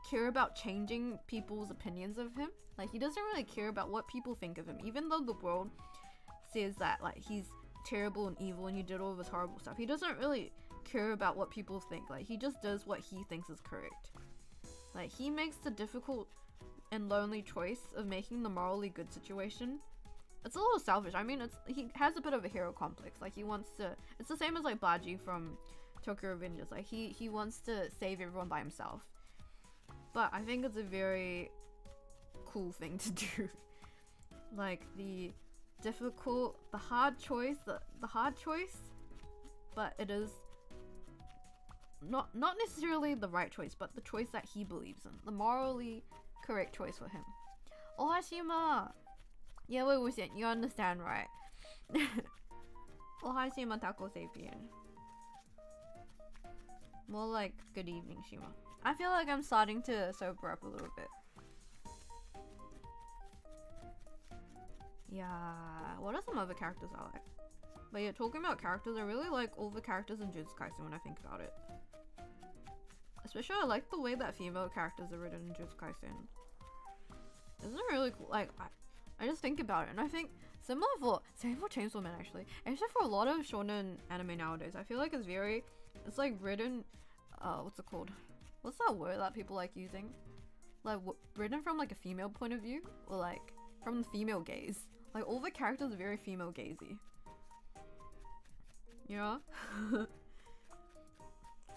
care about changing people's opinions of him. Like he doesn't really care about what people think of him, even though the world says that like he's terrible and evil and he did all this horrible stuff. He doesn't really care about what people think. Like he just does what he thinks is correct. Like he makes the difficult and lonely choice of making the morally good situation. It's a little selfish. I mean, he has a bit of a hero complex. Like he wants to. It's the same as like Baji from Tokyo Revengers. Like he wants to save everyone by himself. But I think it's a very cool thing to do. Like the hard choice, but it is not necessarily the right choice, but the choice that he believes in, the morally correct choice for him. Ohashima. Yeah, Wei Wuxian, you understand, right? Ohashima Taco Sapien. More like good evening, Shima. I feel like I'm starting to sober up a little bit. Yeah, what are some other characters I like? But yeah, talking about characters, I really like all the characters in Jujutsu Kaisen when I think about it. Especially I like the way that female characters are written in Jujutsu Kaisen. Isn't it really cool? Like, I just think about it, and I think same for Chainsaw Man actually. Actually for a lot of shonen anime nowadays, I feel like it's like written, what's it called? What's that word that people like using? Like written from like a female point of view, or like from the female gaze. Like all the characters are very female gazy. You know?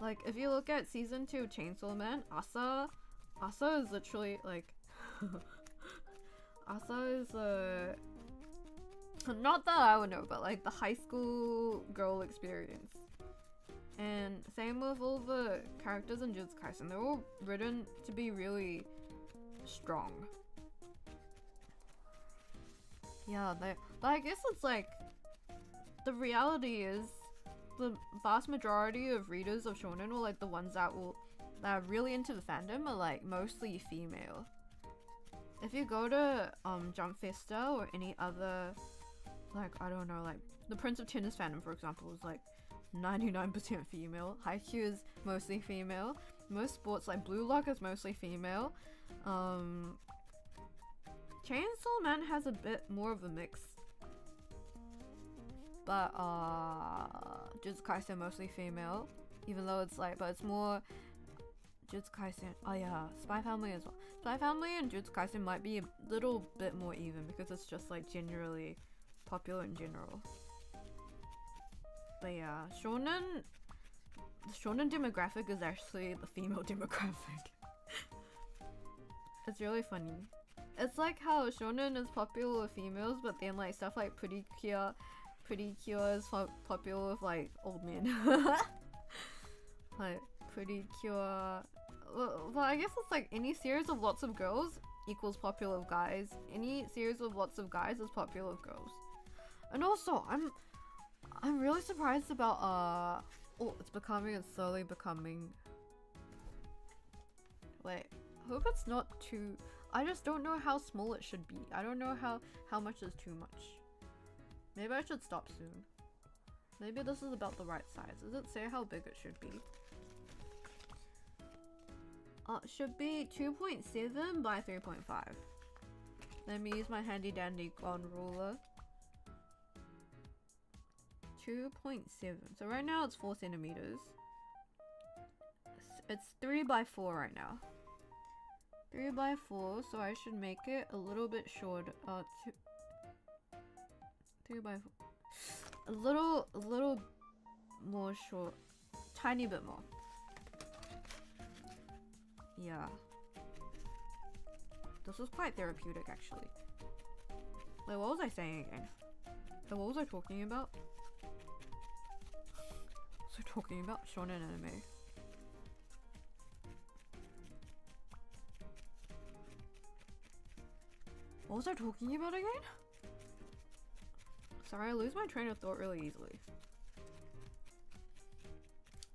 Like if you look at season 2 of Chainsaw Man, Asa is literally like Asa is not that I would know, but like the high school girl experience. And same with all the characters in Jujutsu Kaisen. They're all written to be really strong. Yeah, but I guess it's like the reality is the vast majority of readers of shonen, or like the ones that are really into the fandom, are like mostly female. If you go to Jump Festa or any other, like I don't know, like the Prince of Tennis fandom for example is like 99% female. Haikyuu is mostly female. Most sports like Blue Lock is mostly female. Chainsaw Man has a bit more of a mix. But Jujutsu Kaisen mostly female. Even though it's like, but it's more Jujutsu Kaisen. Oh yeah, Spy Family as well. Spy Family and Jujutsu Kaisen might be a little bit more even because it's just like generally popular in general. But yeah, the shonen demographic is actually the female demographic. It's really funny. It's like how shonen is popular with females, but then like stuff like Pretty Cure is popular with like old men. Like Pretty Cure. Well, I guess it's like any series of lots of girls equals popular with guys. Any series with lots of guys is popular with girls. And also, I'm really surprised about oh, it's slowly becoming. Wait, hope it's not too. I just don't know how small it should be. I don't know how much is too much. Maybe I should stop soon. Maybe this is about the right size. Does it say how big it should be? It should be 2.7 by 3.5. Let me use my handy dandy gun ruler. 2.7. So right now it's 4 centimeters. It's 3 by 4 right now. 3 by 4, so I should make it a little bit short. 3 by 4. A little more short. Tiny bit more. Yeah. This was quite therapeutic actually. Wait, what was I saying again? So what was I talking about? What was I talking about? Shonen anime. What was I talking about again? Sorry, I lose my train of thought really easily.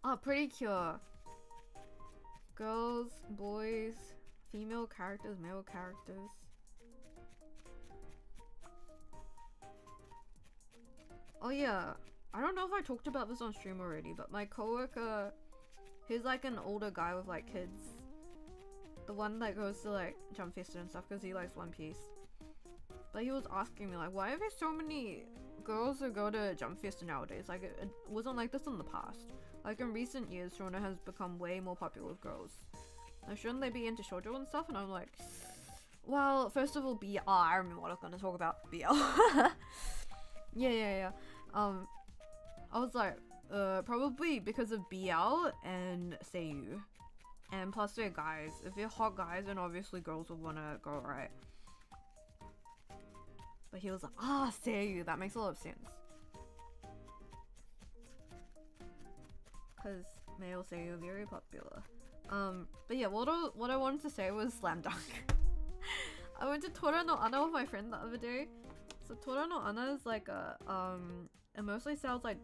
Oh, Pretty Cure. Girls, boys, female characters, male characters. Oh yeah, I don't know if I talked about this on stream already, but my coworker, he's like an older guy with like kids. The one that goes to like Jump Fest and stuff because he likes One Piece. But he was asking me like, why are there so many girls who go to Jump Fest nowadays? Like it wasn't like this in the past. Like in recent years, Shona has become way more popular with girls. Now shouldn't they be into shoujo and stuff? And I'm like, well, first of all, BL. I remember what I was gonna talk about. BL. yeah. I was like, probably because of BL and Seiyu. And plus they're guys. If they're hot guys, then obviously girls would wanna go, right? But he was like, Seiyu, that makes a lot of sense. Cause male Seiyu very popular. But yeah, what I wanted to say was Slam Dunk. I went to Tora no Ana with my friend the other day. So Tora no Ana is like a it mostly sells like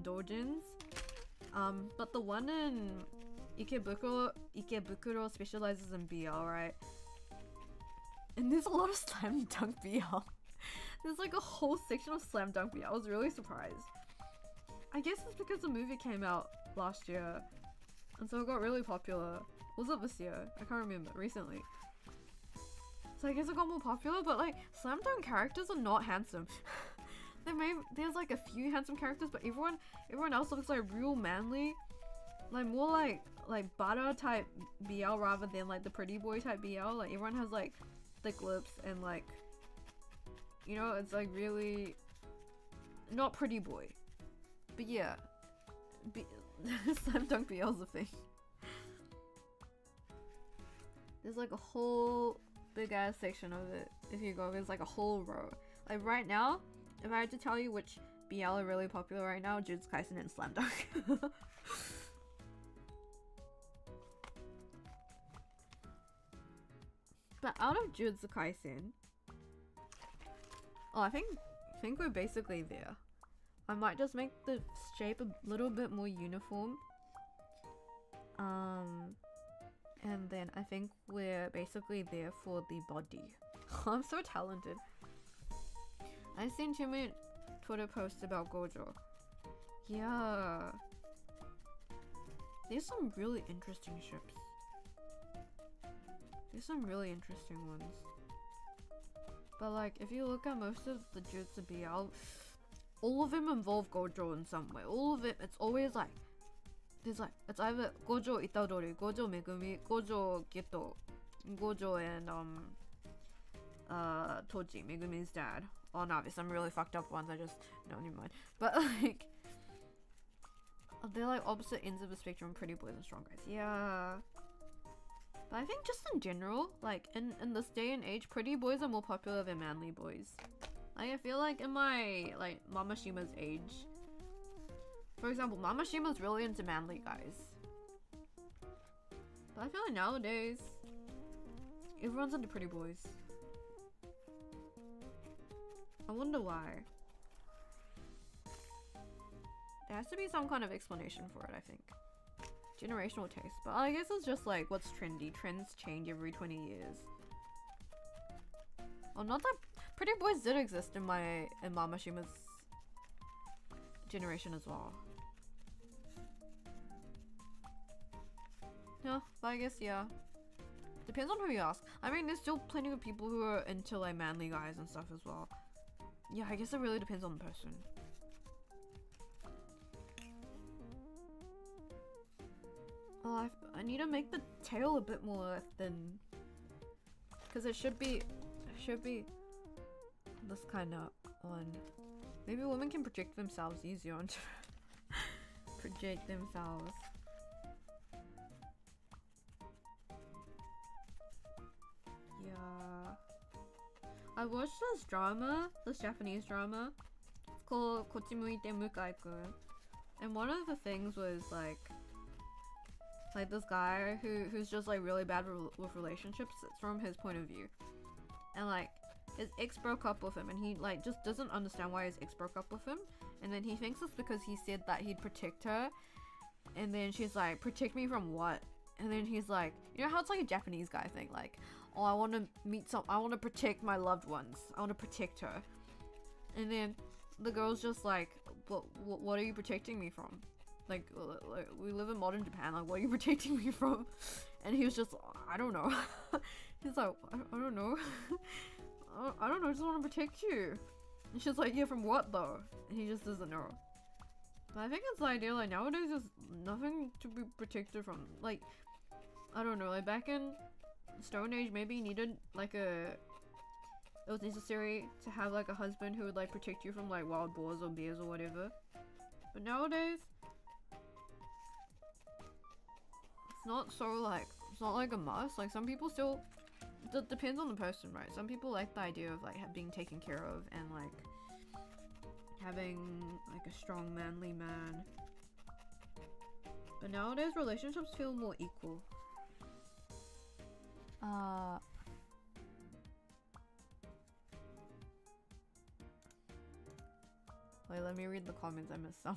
doujins. But the one in Ikebukuro specializes in BL, right? And there's a lot of Slam Dunk BL. There's like a whole section of Slam Dunk BL. I was really surprised. I guess it's because the movie came out last year, and so it got really popular. Was it this year? I can't remember. Recently. So I guess it got more popular, but like Slam Dunk characters are not handsome. There's like a few handsome characters, but everyone else looks like real manly, like more like Bara type BL rather than like the pretty boy type BL. Like everyone has like thick lips and like, you know, it's like really not pretty boy. But yeah, Slam Dunk BL is a thing. There's like a whole big ass section of it. If you go, there's like a whole row. Like right now, if I had to tell you which BL are really popular right now, Jujutsu Kaisen and Slam Dunk. But out of Jujutsu Kaisen, I think we're basically there. I might just make the shape a little bit more uniform. And then I think we're basically there for the body. I'm so talented. I've seen too many Twitter posts about Gojo. Yeah. There's some really interesting ships. There's some really interesting ones. But like, if you look at most of the Jujutsu BL, all of them involve Gojo in some way. All of it, it's always like, there's like, it's either Gojo Itadori, Gojo Megumi, Gojo Geto, Gojo and Toji, Megumi's dad. Oh no, there's some really fucked up ones, no, never mind. But like, they're like opposite ends of the spectrum, pretty boys and strong guys. Yeah. But I think just in general, like in this day and age, pretty boys are more popular than manly boys. Like I feel like in my like Mama Shima's age, for example, Mama Shima's really into manly guys. But I feel like nowadays, everyone's into pretty boys. I wonder why. There has to be some kind of explanation for it, I think. Generational taste. But I guess it's just like what's trendy. Trends change every 20 years. Well, not that pretty boys did exist in Mama Shima's generation as well. Yeah, but I guess yeah. Depends on who you ask. I mean, there's still plenty of people who are into like manly guys and stuff as well. Yeah, I guess it really depends on the person. Oh, I need to make the tail a bit more thin. Because it should be this kind of one. Maybe women can project themselves easier onto project themselves. Yeah. I watched this drama, this Japanese drama. It's called Kochimuite Mukai-kun. And one of the things was like this guy who's just like really bad with relationships. It's from his point of view. And like his ex broke up with him and he like just doesn't understand why his ex broke up with him. And then he thinks it's because he said that he'd protect her. And then she's like, protect me from what? And then he's like, you know how it's like a Japanese guy thing, like, oh, I want to protect my loved ones. I want to protect her. And then the girl's just like, what are you protecting me from? Like, we live in modern Japan, like, what are you protecting me from? And he was just, I don't know. He's like, I don't know. I don't know, I just want to protect you. And she's like, yeah, from what though? And he just doesn't know. But I think it's the idea, like, nowadays there's nothing to be protected from. Like, I don't know, like, back in Stone Age, maybe you needed, like, it was necessary to have, like, a husband who would, like, protect you from, like, wild boars or bears or whatever. But nowadays, it's not so, like, it's not like a must. Like, some people still, it depends on the person, right? Some people like the idea of, like, being taken care of and, like, having, like, a strong, manly man. But nowadays, relationships feel more equal. Wait, let me read the comments, I missed some.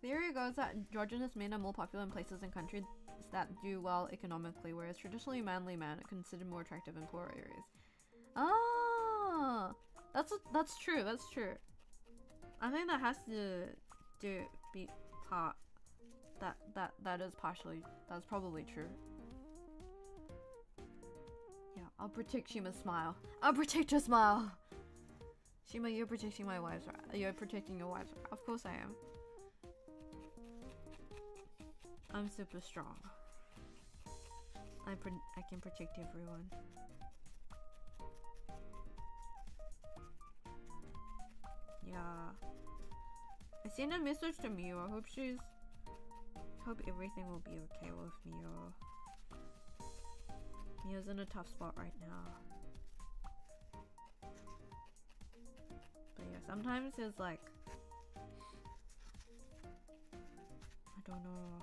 Theory goes that androgynous men are more popular in places and countries that do well economically, whereas traditionally manly men are considered more attractive in poorer areas. Ah, that's true. That's true. I think that has to be part. That is partially. That's probably true. Yeah, I'll protect Shima's smile. I'll protect her smile. Shima, you're protecting my wife's right. You're protecting your wife's right. Of course I am. I'm super strong. I can protect everyone. Yeah. I sent a message to Mio. I hope everything will be okay with Mio. Mio's in a tough spot right now. But yeah, sometimes it's like, I don't know.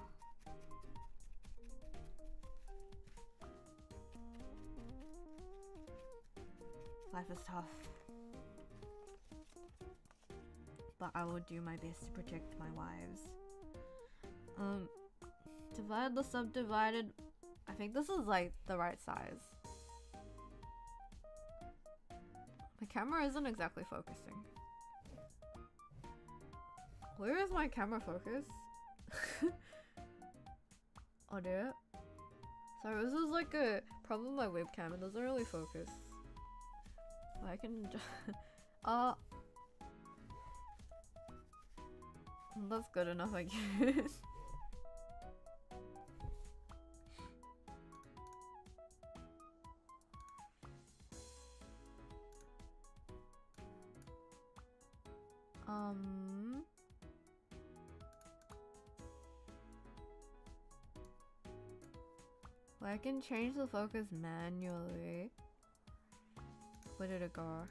Life is tough. But I will do my best to protect my wives. Divide the subdivided. I think this is like the right size. My camera isn't exactly focusing. Where is my camera focus? Oh, there. Sorry, this is like a problem with my webcam. It doesn't really focus. I can just that's good enough, I guess. Well, I can change the focus manually. Where did it go?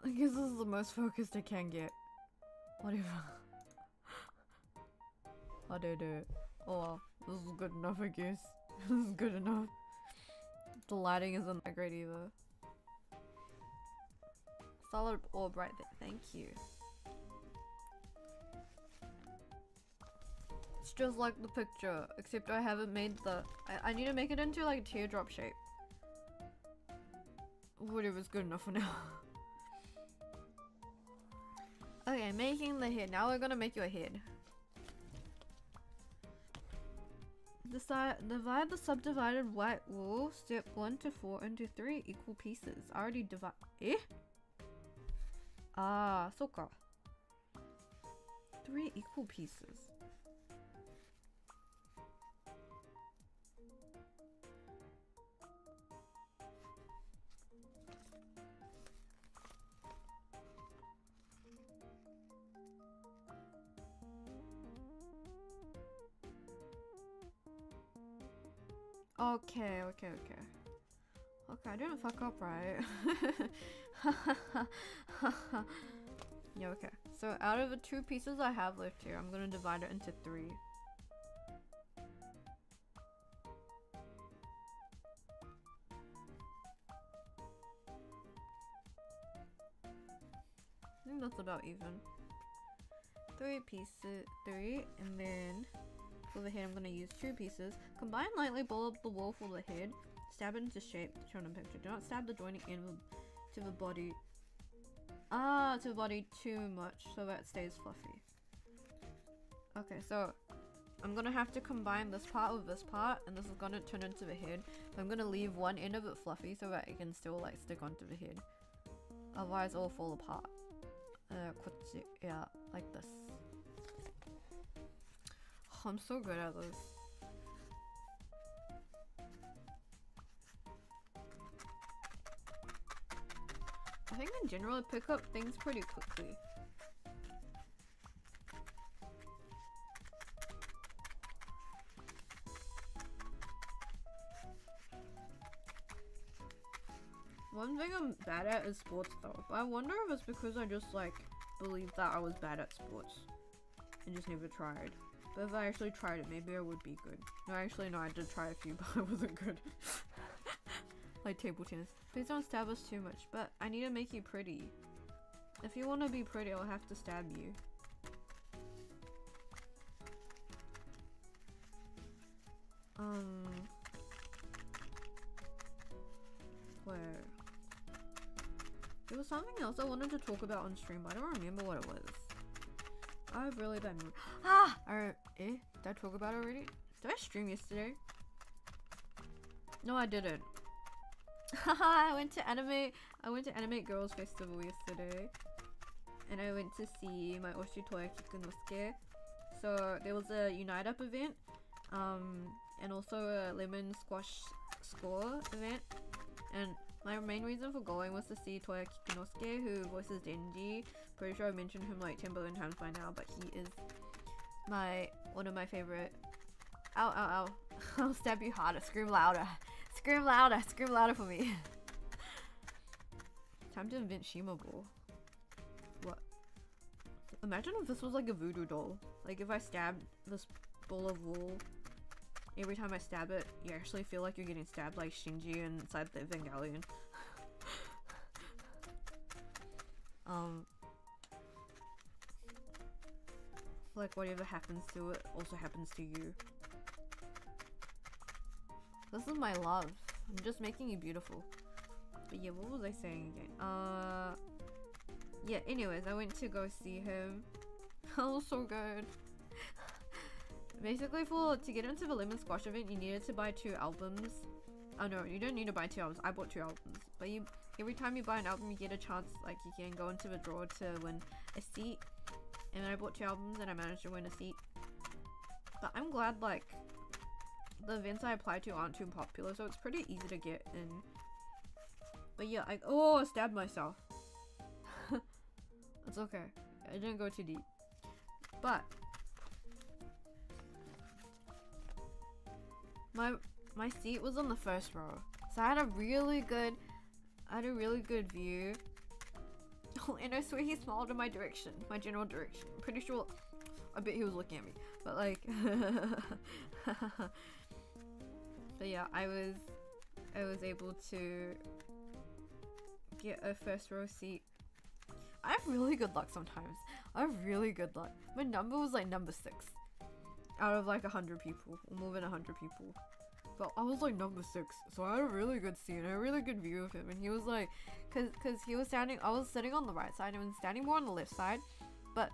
I guess this is the most focused I can get. Whatever. I did it. Oh well, this is good enough, I guess. This is good enough. The lighting isn't that great either. Solid orb right there. Thank you. It's just like the picture, except I haven't made the... I need to make it into like a teardrop shape. Whatever's good enough for now. Okay, making the head. Now we're gonna make you a head. Divide the subdivided white wool, step 1 to 4, into 3 equal pieces. I already divide. Eh? Ah, soka. 3 equal pieces. Okay. Okay, I didn't fuck up, right? Yeah, okay. So out of the 2 pieces I have left here, I'm gonna divide it into 3. I think that's about even. 3 pieces, 3, and then for the head I'm gonna use 2 pieces. Combine lightly, ball up the wall for the head. Stab it into shape, shown in picture. Do not stab the joining end to the body. To the body too much so that it stays fluffy. Okay, so I'm gonna have to combine this part with this part, and this is gonna turn into the head. So I'm gonna leave one end of it fluffy so that it can still like stick onto the head. Otherwise it'll fall apart. Yeah, like this. Oh, I'm so good at this. I think in general I pick up things pretty quickly. One thing I'm bad at is sports though. But I wonder if it's because I just like believed that I was bad at sports and just never tried. But if I actually tried it, maybe I would be good. No, actually no, I did try a few, but I wasn't good. Like table tennis. Please don't stab us too much, but I need to make you pretty. If you want to be pretty, I'll have to stab you. Where? There was something else I wanted to talk about on stream, but I don't remember what it was. I have really bad memory. Alright, did I talk about it already? Did I stream yesterday? No, I didn't. I went to Animate Girls Festival yesterday, and I went to see my Oshi Toya Kikunosuke. So there was a Unite Up event, and also a Lemon Squash Score event. And my main reason for going was to see Toya Kikunosuke, who voices Denji. Pretty sure I've mentioned him like 10 billion times by now, but he is one of my favorite. Ow, ow, ow. I'll stab you harder. Scream louder. Scream louder. Scream louder for me. Time to invent Shima Ball. What? Imagine if this was like a voodoo doll. Like if I stabbed this ball of wool, every time I stab it, you actually feel like you're getting stabbed like Shinji inside the Evangelion. Like whatever happens to it also happens to you. This is my love. I'm just making you beautiful. But yeah, what was I saying again? Yeah, anyways, I went to go see him. That was so good. Basically, to get into the Lemon Squash event, you needed to buy 2 albums. Oh no, you don't need to buy 2 albums. I bought 2 albums. But every time you buy an album, you get a chance, like you can go into the draw to win a seat. And then I bought 2 albums and I managed to win a seat. But I'm glad, like, the events I apply to aren't too popular, so it's pretty easy to get in. But yeah, I stabbed myself. It's okay. I didn't go too deep. But my seat was on the first row, so I had a really good view. And I swear he smiled in my direction, my general direction. I'm pretty sure, I bet he was looking at me. But like, but yeah, I was able to get a first row seat. I have really good luck sometimes. I have really good luck. My number was like number 6 out of like 100 people, or more than 100 people. But I was like number 6, so I had a really good seat and a really good view of him. And he was like, cause he was standing, I was sitting on the right side and he was standing more on the left side. But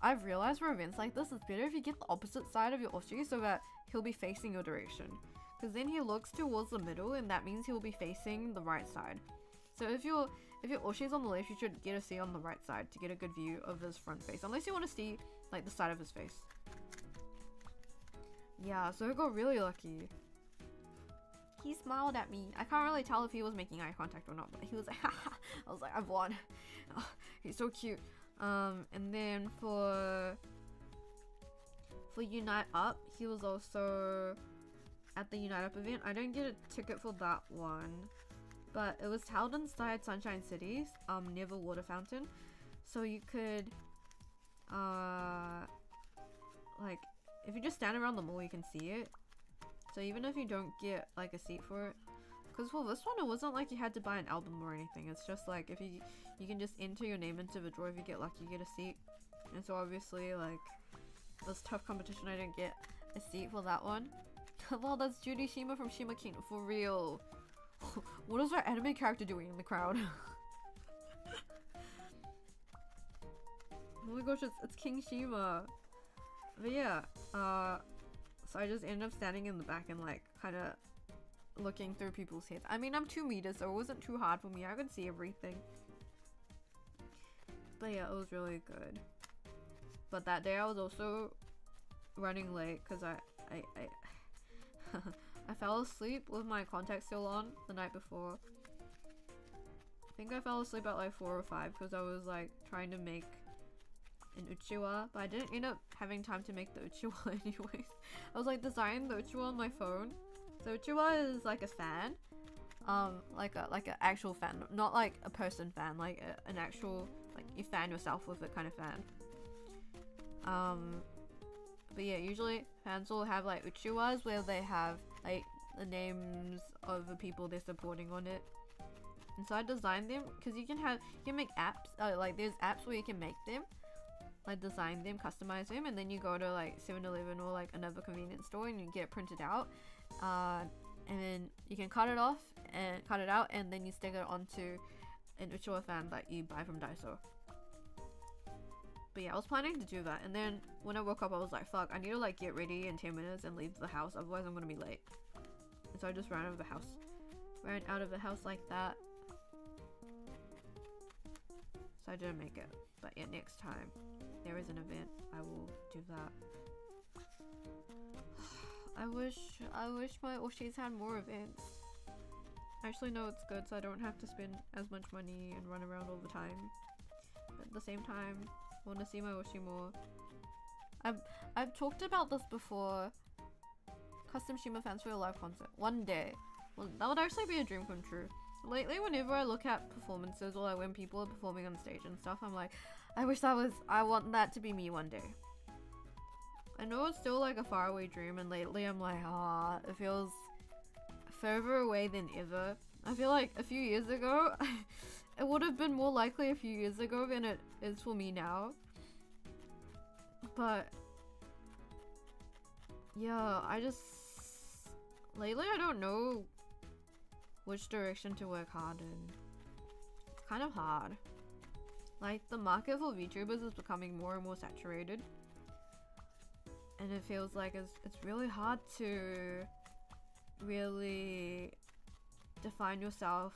I've realized for events like this, it's better if you get the opposite side of your oshi so that he'll be facing your direction. Because then he looks towards the middle and that means he'll be facing the right side. So if your oshi's on the left, you should get a seat on the right side to get a good view of his front face. Unless you want to see like the side of his face. Yeah, so I got really lucky. He smiled at me. I can't really tell if he was making eye contact or not, but he was like, haha. I was like, I've won. Oh, he's so cute. And then for Unite Up, he was also at the Unite Up event. I didn't get a ticket for that one, but it was held inside Sunshine Cities, near the water fountain. So you could, like, if you just stand around the mall, you can see it. So even if you don't get like a seat for it, because for this one it wasn't like you had to buy an album or anything. It's just like if you can just enter your name into the draw. If you get lucky, you get a seat. And so obviously like it was tough competition. I didn't get a seat for that one. Well, that's Judy Shima from Shima Kingdom for real. What is our anime character doing in the crowd? Oh my gosh, it's King Shima. But yeah, so I just ended up standing in the back and like kind of looking through people's heads. I mean, I'm 2 meters, so it wasn't too hard for me. I could see everything. But yeah, it was really good. But that day I was also running late because I I fell asleep with my contacts still on the night before. I think I fell asleep at like 4 or 5 because I was like trying to make an uchiwa, but I didn't end up having time to make the uchiwa anyways. I was like designing the uchiwa on my phone. So uchiwa is like a fan, like an actual fan, not like a person fan, like an actual, like you fan yourself with it kind of fan. But yeah, usually fans will have like uchiwas where they have like the names of the people they're supporting on it. And so I designed them because you can make apps, like there's apps where you can make them, like design them, customize them, and then you go to like 7-Eleven or like another convenience store and you get it printed out, and then you can cut it out, and then you stick it onto an uchiwa fan that you buy from Daiso. But yeah, I was planning to do that, and then when I woke up I was like, fuck, I need to like get ready in 10 minutes and leave the house, otherwise I'm gonna be late. And so I just ran out of the house like that. So I didn't make it. But yeah, next time there is an event, I will do that. I wish my oshis had more events. Actually, no, it's good, so I don't have to spend as much money and run around all the time. But at the same time, I want to see my oshi more. I've talked about this before. Custom Shima fans for a live concert. One day. Well, that would actually be a dream come true. Lately, whenever I look at performances or like when people are performing on stage and stuff, I'm like, I want that to be me one day. I know it's still like a faraway dream, and lately I'm like, it feels further away than ever. I feel like a few years ago, it would have been more likely a few years ago than it is for me now. But yeah, lately I don't know which direction to work hard in. It's kind of hard. Like, the market for VTubers is becoming more and more saturated. And it feels like it's really hard to really define yourself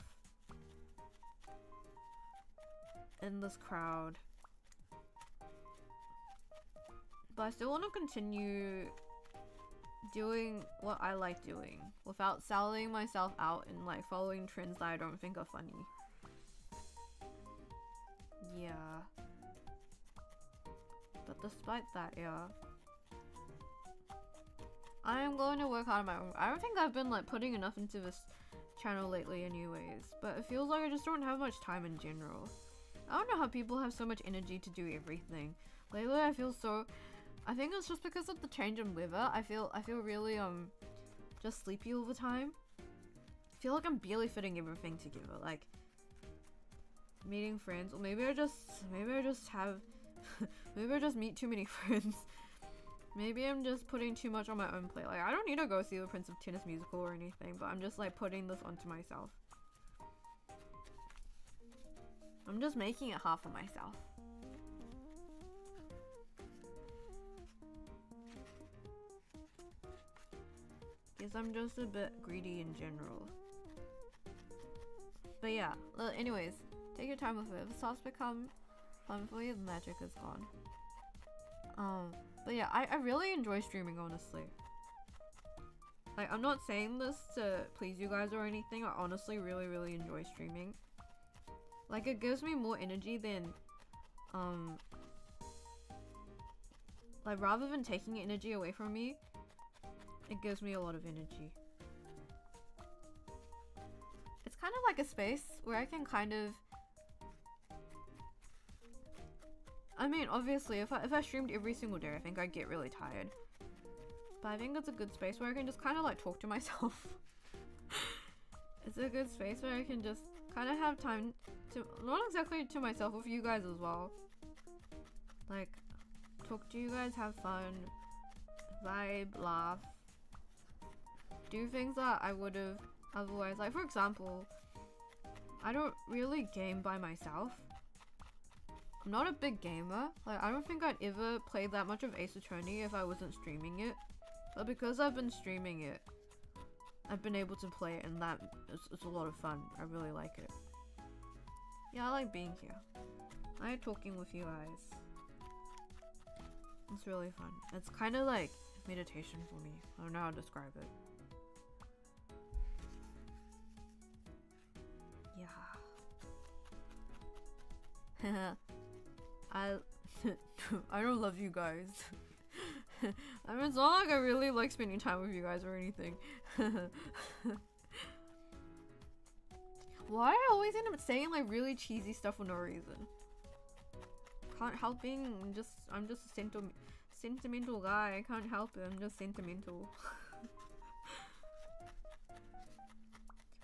in this crowd. But I still want to continue doing what I like doing without selling myself out and like following trends that I don't think are funny. Yeah. But despite that, yeah, I am going to work hard on my own. I don't think I've been like putting enough into this channel lately anyways, but it feels like I just don't have much time in general. I don't know how people have so much energy to do everything. Lately I feel so, I think it's just because of the change in weather. I feel really just sleepy all the time. I feel like I'm barely fitting everything together, like meeting friends, or maybe I just have maybe I just meet too many friends. Maybe I'm just putting too much on my own plate. Like, I don't need to go see the Prince of Tennis musical or anything, but I'm just like putting this onto myself. I'm just making it hard for myself. Guess I'm just a bit greedy in general. But yeah, anyways, take your time with it. If it starts to become fun for you, the magic is gone. But yeah, I really enjoy streaming, honestly. Like, I'm not saying this to please you guys or anything. I honestly really enjoy streaming. Like, it gives me more energy than, like, rather than taking energy away from me, it gives me a lot of energy. It's kind of like a space where I can kind of, I mean, obviously, if I streamed every single day, I think I'd get really tired. But I think it's a good space where I can just kind of like talk to myself. It's a good space where I can just kind of have time to, not exactly to myself, with you guys as well. Like, talk to you guys, have fun, vibe, laugh. Do things that I would have otherwise, like for example, I don't really game by myself. I'm not a big gamer. Like, I don't think I'd ever play that much of Ace Attorney if I wasn't streaming it. But because I've been streaming it, I've been able to play it, and that it's a lot of fun. I really like it. Yeah, I like being here. I like talking with you guys. It's really fun. It's kind of like meditation for me. I don't know how to describe it. Yeah. I don't love you guys. I mean, it's not like I really like spending time with you guys or anything. Why do I always end up saying like really cheesy stuff for no reason? Can't help being I'm just a sentimental guy. I can't help it. I'm just sentimental.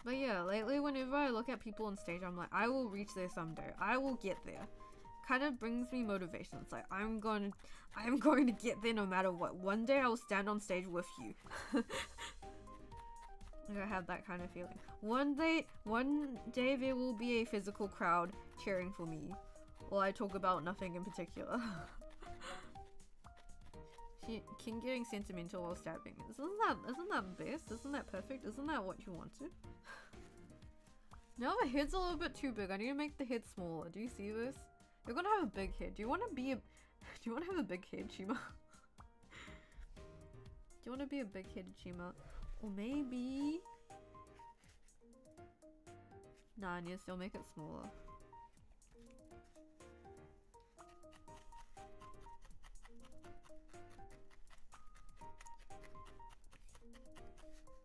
But yeah, lately whenever I look at people on stage, I'm like, I will reach there someday. I will get there. Kind of brings me motivation. It's like, I'm going to get there no matter what. One day I will stand on stage with you. Like, I have that kind of feeling. One day there will be a physical crowd cheering for me while I talk about nothing in particular. King getting sentimental while stabbing. Isn't that best? Isn't that perfect? Isn't that what you wanted? No, the head's a little bit too big. I need to make the head smaller. Do you see this? You're gonna have a big head. Do you want to have a big head, Shima? Do you want to be a big-headed Shima? Or maybe... Nah, I need to still make it smaller.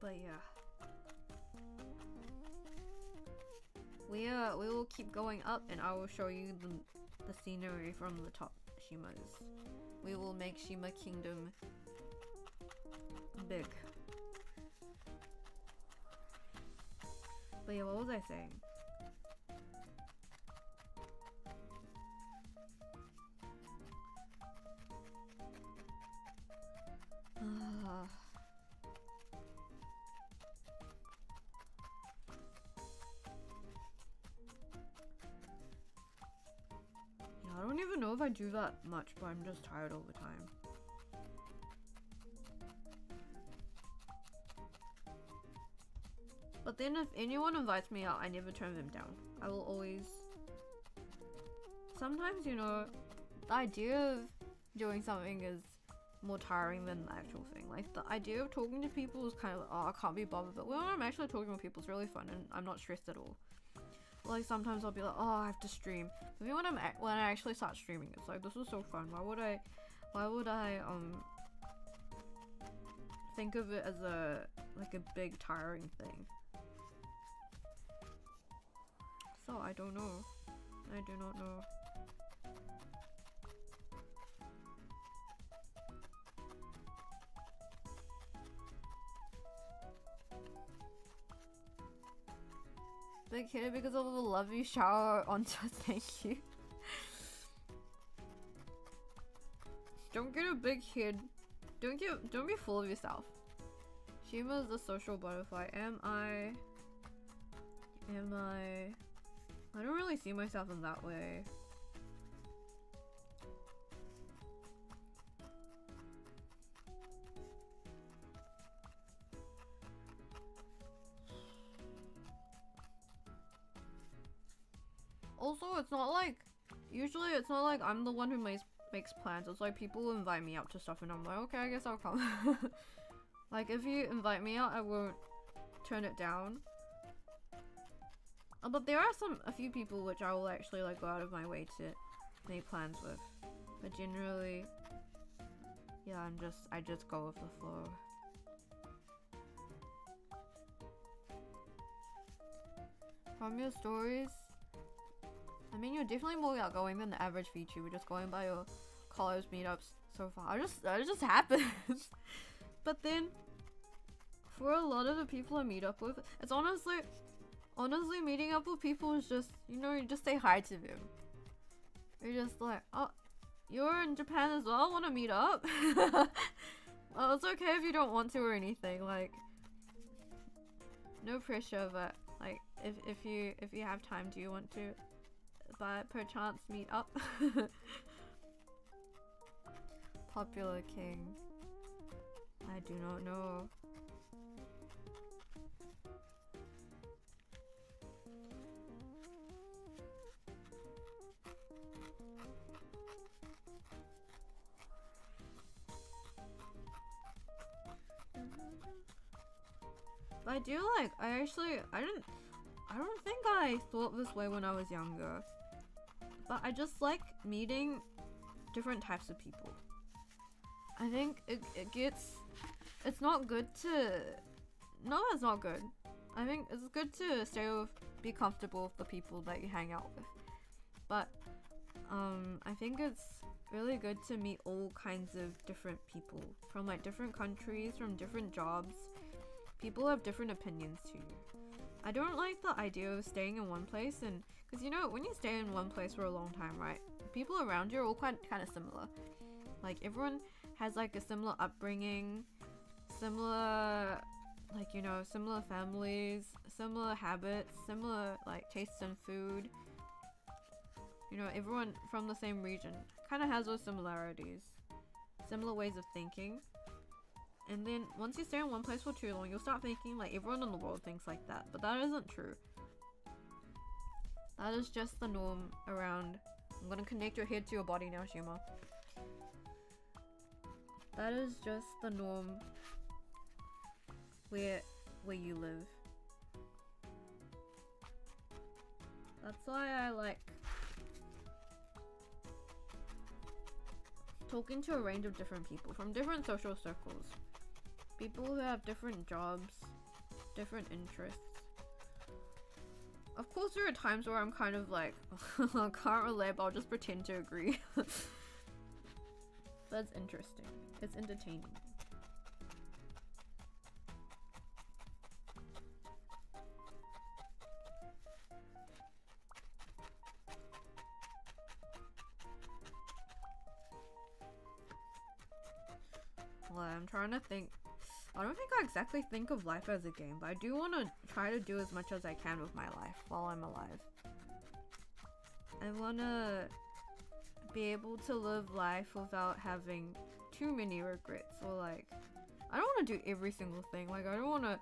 But yeah. We will keep going up, and I will show you the scenery from the top Shimas. We will make Shima Kingdom big. But yeah, what was I saying? Yeah, I don't even know if I do that much, but I'm just tired all the time. But then if anyone invites me out, I never turn them down. I will always... Sometimes, you know, the idea of doing something is more tiring than the actual thing. Like, the idea of talking to people is kind of like, oh, I can't be bothered. But when I'm actually talking with people, it's really fun and I'm not stressed at all. Like, sometimes I'll be like, oh, I have to stream. But then when I actually start streaming, it's like, this is so fun. Why would I think of it as a big tiring thing? So I don't know. I do not know. Big headed because of the love you shower onto. Thank you. Don't get a big head. Don't be full of yourself. Shima is a social butterfly. Am I? I don't really see myself in that way. Also, it's not like, usually it's not like I'm the one who makes plans. It's like people invite me out to stuff and I'm like, okay, I guess I'll come. Like if you invite me out, I won't turn it down. But there are a few people which I will actually like go out of my way to make plans with. But generally, yeah, I just go with the flow. From your stories, I mean, you're definitely more outgoing than the average VTuber, just going by your college meetups so far. That just happens. But then, for a lot of the people I meet up with, it's honestly meeting up with people is just, you know, you just say hi to them. You're just like, oh, you're in Japan as well? Want to meet up? Well, it's okay if you don't want to or anything. Like, no pressure, but like, if you have time, do you want to, by perchance, meet up? Popular king. I do not know. But I do like, I don't think I thought this way when I was younger. But I just like meeting different types of people. I think it's not good to, no, it's not good. I think it's good to be comfortable with the people that you hang out with. But I think it's really good to meet all kinds of different people from like different countries, from different jobs. People have different opinions too. I don't like the idea of staying in one place, and because you know, when you stay in one place for a long time, right, people around you are all kind of similar. Like everyone has like a similar upbringing, similar, like, you know, similar families, similar habits, similar like tastes in food. You know, everyone from the same region kind of has those similarities, similar ways of thinking. And then once you stay in one place for too long, you'll start thinking like everyone in the world thinks like that. But that isn't true. That is just the norm around. I'm gonna connect your head to your body now, Shima. That is just the norm where you live. That's why I like talking to a range of different people from different social circles. People who have different jobs, different interests. Of course there are times where I'm kind of like, I can't relate, but I'll just pretend to agree. That's interesting. It's entertaining. Well, I'm trying to think. I don't think I exactly think of life as a game, but I do want to try to do as much as I can with my life while I'm alive. I want to be able to live life without having too many regrets, or like, I don't want to do every single thing. Like, I don't want to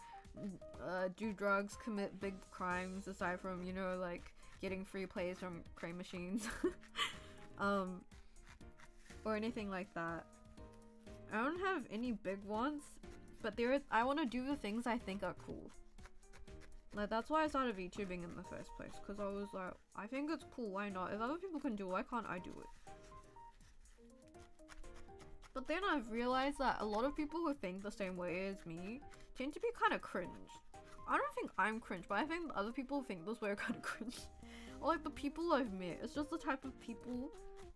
do drugs, commit big crimes, aside from, you know, like getting free plays from crane machines. Or anything like that. I don't have any big ones, but I want to do the things I think are cool. Like, that's why I started VTubing in the first place, because I was like, I think it's cool, why not? If other people can do it, why can't I do it? But then I've realized that a lot of people who think the same way as me tend to be kind of cringe. I don't think I'm cringe, but I think other people who think this way are kind of cringe. Or like the people I've met. It's just the type of people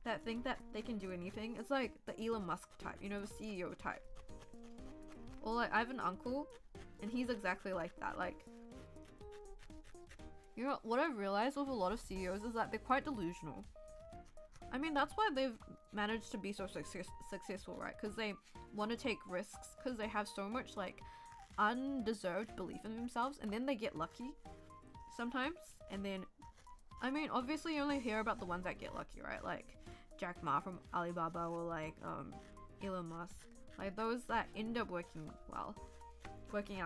that think that they can do anything. It's like the Elon Musk type, you know, the CEO type. Or like I have an uncle and he's exactly like that. Like, you know, what I've realized with a lot of CEOs is that they're quite delusional. I mean, that's why they've managed to be so successful, right? Because they want to take risks, because they have so much like undeserved belief in themselves, and then they get lucky sometimes. And then, I mean, obviously you only hear about the ones that get lucky, right? Like Jack Ma from Alibaba, or like Elon Musk, like those that end up working out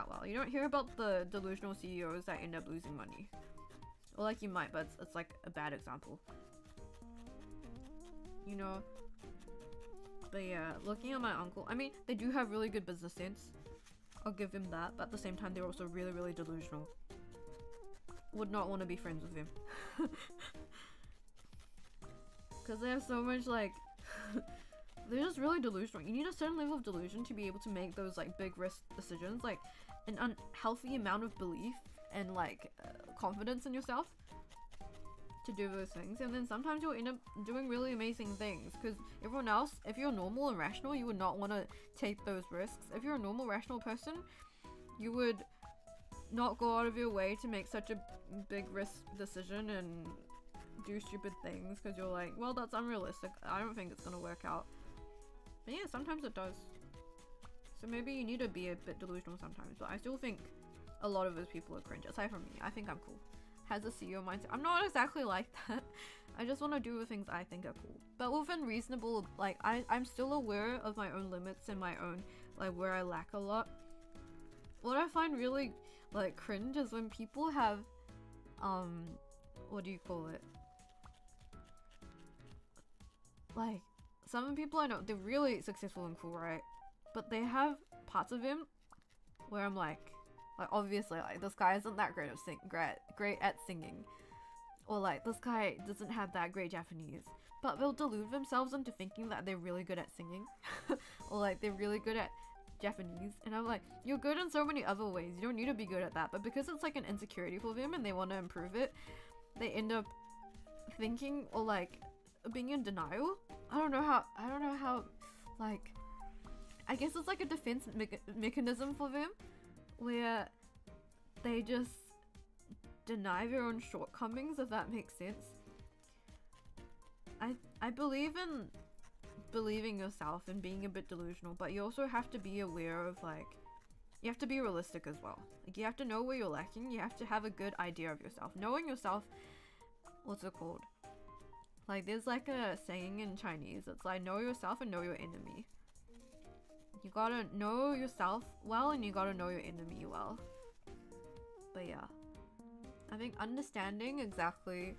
well. You don't hear about the delusional CEOs that end up losing money. Or like you might, but it's like a bad example, you know. But yeah, looking at my uncle, I mean, they do have really good business sense, I'll give him that, but at the same time they're also really, really delusional. Would not want to be friends with him. Because they have so much like they're just really delusional. You need a certain level of delusion to be able to make those like big risk decisions, like an unhealthy amount of belief and like confidence in yourself to do those things. And then sometimes you'll end up doing really amazing things, because everyone else, if you're normal and rational, you would not want to take those risks. If you're a normal rational person, you would not go out of your way to make such a big risk decision and do stupid things, because you're like, well, that's unrealistic, I don't think it's gonna work out. But yeah, sometimes it does. So maybe you need to be a bit delusional sometimes, but I still think a lot of those people are cringe. Aside from me, I think I'm cool. Has a CEO mindset. I'm not exactly like that. I just want to do the things I think are cool, but within reasonable, like I'm still aware of my own limits and my own like where I lack a lot. What I find really like cringe is when people have what do you call it, like some people I know, they're really successful and cool, right? But they have parts of him where I'm like obviously like this guy isn't that great at singing, or like this guy doesn't have that great Japanese, but they'll delude themselves into thinking that they're really good at singing or like they're really good at Japanese, and I'm like, you're good in so many other ways, you don't need to be good at that. But because it's like an insecurity for them and they want to improve it, they end up thinking or like being in denial. I don't know how like, I guess it's like a defense mechanism for them, where they just deny their own shortcomings, if that makes sense. I believe in believing yourself and being a bit delusional, but you also have to be aware of like, you have to be realistic as well. Like you have to know where you're lacking, you have to have a good idea of yourself. Knowing yourself, what's it called? Like there's like a saying in Chinese, it's like know yourself and know your enemy. You gotta know yourself well and you gotta know your enemy well. But yeah, I think understanding exactly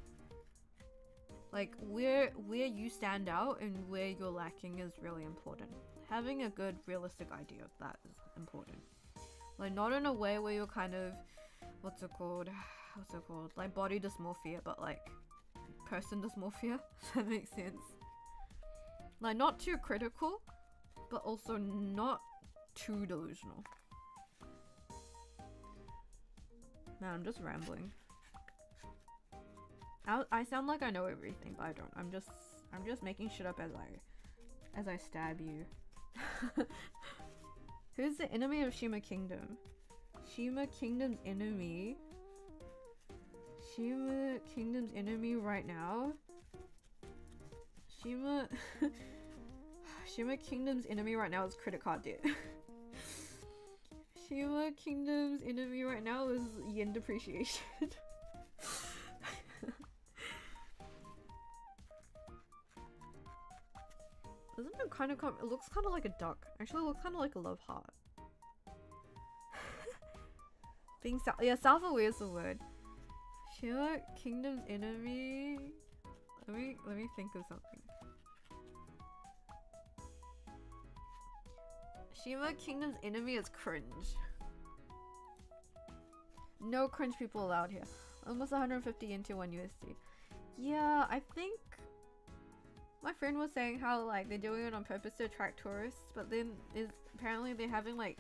like where you stand out and where you're lacking is really important. Having a good realistic idea of that is important. Like not in a way where you're kind of what's it called like body dysmorphia, but like person dysmorphia, if that makes sense. Like not too critical, but also not too delusional. Man, I'm just rambling. I sound like I know everything, but I don't. I'm just making shit up as I stab you. Who's the enemy of Shima Kingdom? Shima Kingdom's enemy. Shima Kingdom's enemy right now. Shima Kingdom's enemy right now is credit card debt. Shima Kingdom's enemy right now is yen depreciation. Doesn't it kind of come? It looks kind of like a duck. Actually, it looks kind of like a love heart. Being self-aware is the word. Shima Kingdom's enemy. Let me think of something. Shima Kingdom's enemy is cringe. No cringe people allowed here. Almost 150 into 1 USD. Yeah, I think my friend was saying how like they're doing it on purpose to attract tourists, but then apparently they're having like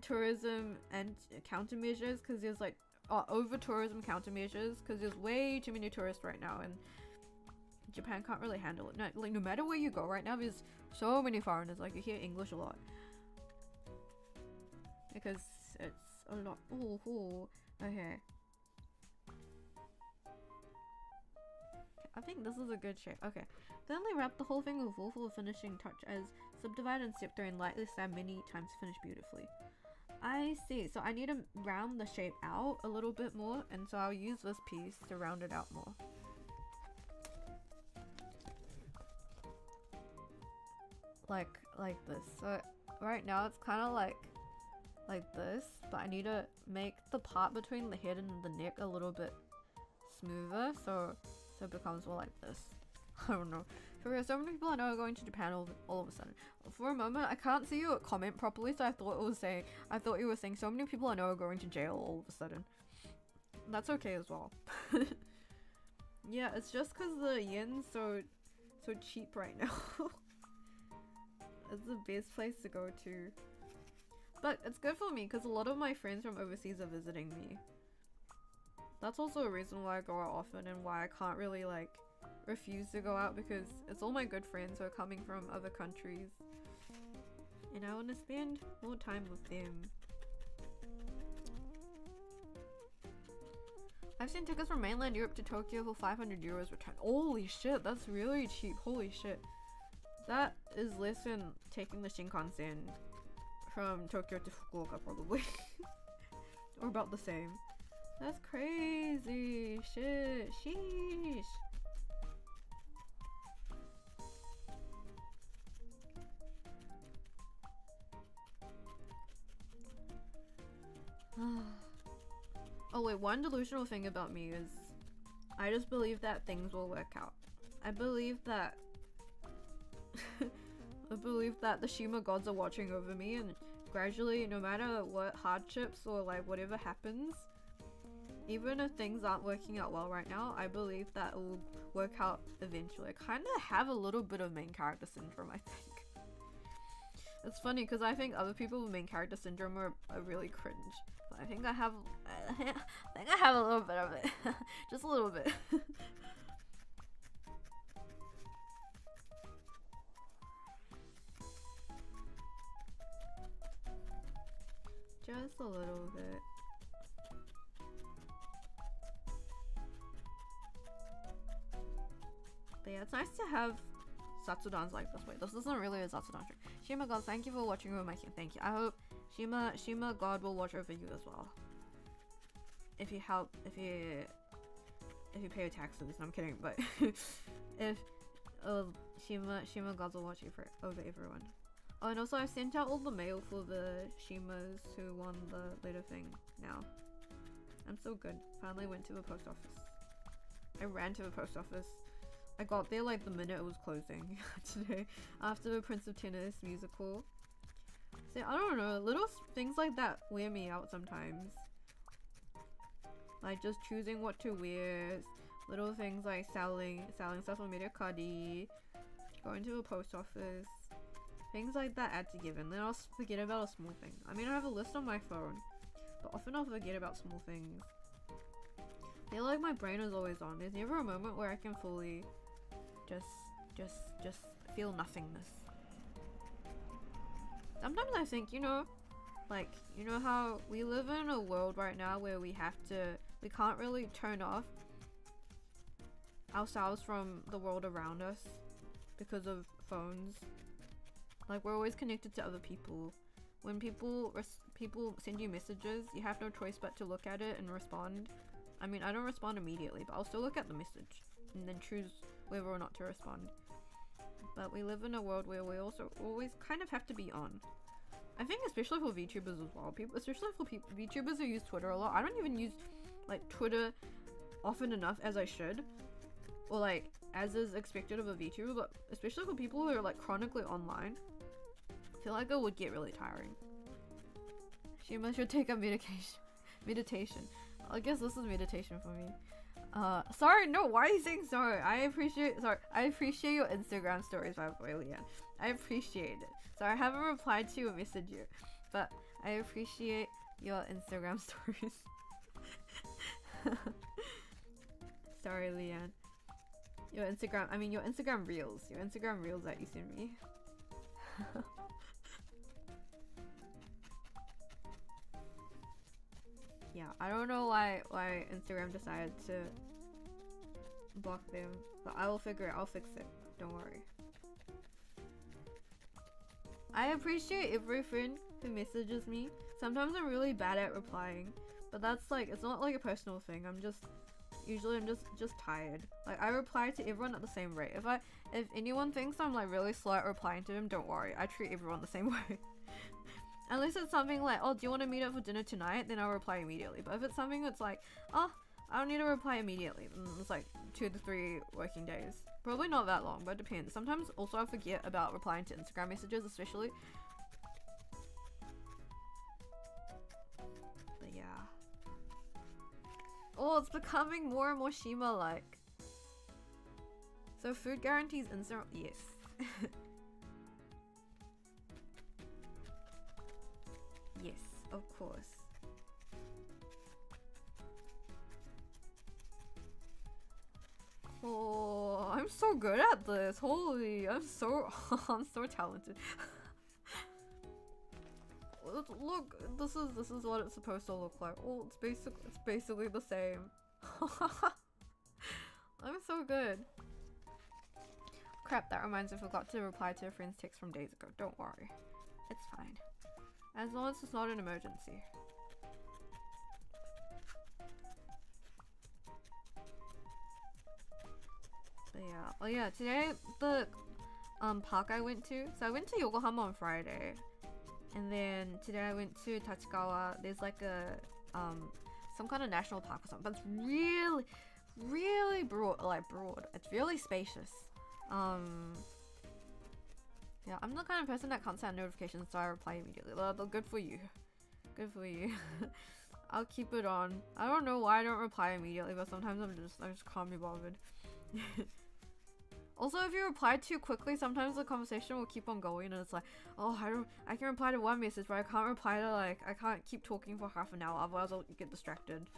tourism and countermeasures, because there's like over tourism countermeasures, because there's way too many tourists right now, and Japan can't really handle it. No matter where you go right now, there's so many foreigners. Like, you hear English a lot because it's a lot. Ooh. Okay. I think this is a good shape. Okay. Then they wrap the whole thing with wool finishing touch as subdivide and scepter and lightly stab many times to finish beautifully. I see. So I need to round the shape out a little bit more, and so I'll use this piece to round it out more. Like this. So right now it's kind of like this, but I need to make the part between the head and the neck a little bit smoother, so it becomes more like this. I don't know. For so many people I know are going to Japan all of a sudden. For a moment I can't see your comment properly, so I thought you were saying so many people I know are going to jail all of a sudden. That's okay as well. Yeah, it's just because the yen's so cheap right now. It's the best place to go to. But it's good for me because a lot of my friends from overseas are visiting me. That's also a reason why I go out often and why I can't really like refuse to go out, because it's all my good friends who are coming from other countries and I want to spend more time with them. I've seen tickets from mainland Europe to Tokyo for 500 euros return. Holy shit, that's really cheap. Holy shit. That is less than taking the Shinkansen from Tokyo to Fukuoka probably. Or about the same. That's crazy. Shit. Sheesh. Oh wait, one delusional thing about me is I just believe that things will work out. I believe that the Shima gods are watching over me, and gradually, no matter what hardships or like whatever happens, even if things aren't working out well right now, I believe that it will work out eventually. I kind of have a little bit of main character syndrome, I think. It's funny because I think other people with main character syndrome are really cringe. But I think I have a little bit of it. Just a little bit. Just a little bit. But yeah, it's nice to have Satsudans like this. Wait, this isn't really a Satsudan trick. Shima God, thank you for watching over my kid. Thank you. I hope Shima God will watch over you as well. If you pay your taxes. No, I'm kidding, but if Shima Gods will watch you over everyone. Oh, and also I sent out all the mail for the Shimas who won the later thing now. I'm so good. Finally went to the post office. I ran to the post office. I got there like the minute it was closing today after the Prince of Tennis musical. So I don't know, little things like that wear me out sometimes. Like just choosing what to wear, little things like selling stuff on Mercari, going to a post office. Things like that add together, and then I'll forget about a small thing. I mean, I have a list on my phone, but often I'll forget about small things. I feel like my brain is always on. There's never a moment where I can fully just feel nothingness. Sometimes I think, you know how we live in a world right now where we can't really turn off ourselves from the world around us because of phones. Like, we're always connected to other people. When people send you messages, you have no choice but to look at it and respond. I mean, I don't respond immediately, but I'll still look at the message and then choose whether or not to respond. But we live in a world where we also always kind of have to be on. I think especially for VTubers as well. Especially for VTubers who use Twitter a lot. I don't even use like Twitter often enough as I should, or like as is expected of a VTuber. But especially for people who are like chronically online, I feel like it would get really tiring. Shima should take up meditation. I guess this is meditation for me. Sorry, no, why are you saying sorry? I appreciate your Instagram stories, by the way, Leanne. I appreciate it. Sorry, I haven't replied to your message yet, but I appreciate your Instagram stories. Sorry, Leanne. Your Instagram reels that you send me. Yeah, I don't know why Instagram decided to block them, but I will figure it. I'll fix it. Don't worry. I appreciate every friend who messages me. Sometimes I'm really bad at replying, but that's like, it's not like a personal thing. I'm just tired. Like, I reply to everyone at the same rate. If anyone thinks I'm like really slow at replying to them, don't worry. I treat everyone the same way. Unless it's something like, oh, do you want to meet up for dinner tonight? Then I'll reply immediately. But if it's something that's like, oh, I don't need to reply immediately, then it's like 2 to 3 working days. Probably not that long, but it depends. Sometimes also I forget about replying to Instagram messages, especially. But yeah. Oh, it's becoming more and more Shima-like. So food guarantees instant. Yes. Yes, of course. Oh, I'm so good at this. Holy, I'm so talented. Look, this is what it's supposed to look like. Oh, it's basically the same. I'm so good. Crap, that reminds me, I forgot to reply to a friend's text from days ago. Don't worry. It's fine. As long as it's not an emergency. But yeah. Oh yeah, today the park I went to. So I went to Yokohama on Friday. And then today I went to Tachikawa. There's like a some kind of national park or something. But it's really broad. It's really spacious. Yeah, I'm the kind of person that can't send notifications, so I reply immediately. Good for you. Good for you. I'll keep it on. I don't know why I don't reply immediately, but sometimes I just can't be bothered. Also, if you reply too quickly, sometimes the conversation will keep on going, and it's like, oh, I can reply to one message, but I can't reply to I can't keep talking for half an hour, otherwise I'll get distracted.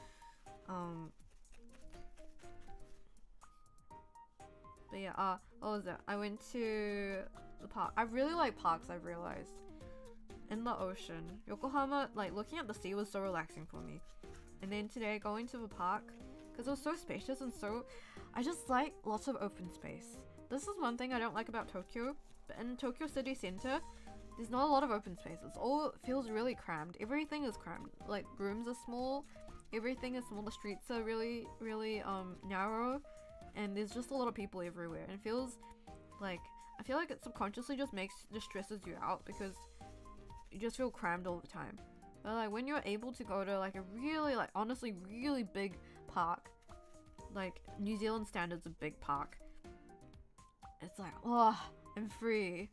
But yeah, what was it? I went to the park. I really like parks, I've realized. In the ocean. Yokohama, like, looking at the sea was so relaxing for me. And then today, going to the park, because it was so spacious and so... I just like lots of open space. This is one thing I don't like about Tokyo. But in Tokyo city center, there's not a lot of open spaces. All feels really crammed. Everything is crammed. Like, rooms are small. Everything is small. The streets are really narrow. And there's just a lot of people everywhere. And it feels like... I feel like it subconsciously just stresses you out because you just feel crammed all the time. But like when you're able to go to like a really honestly really big park, like New Zealand standards of big park, it's like, oh, I'm free.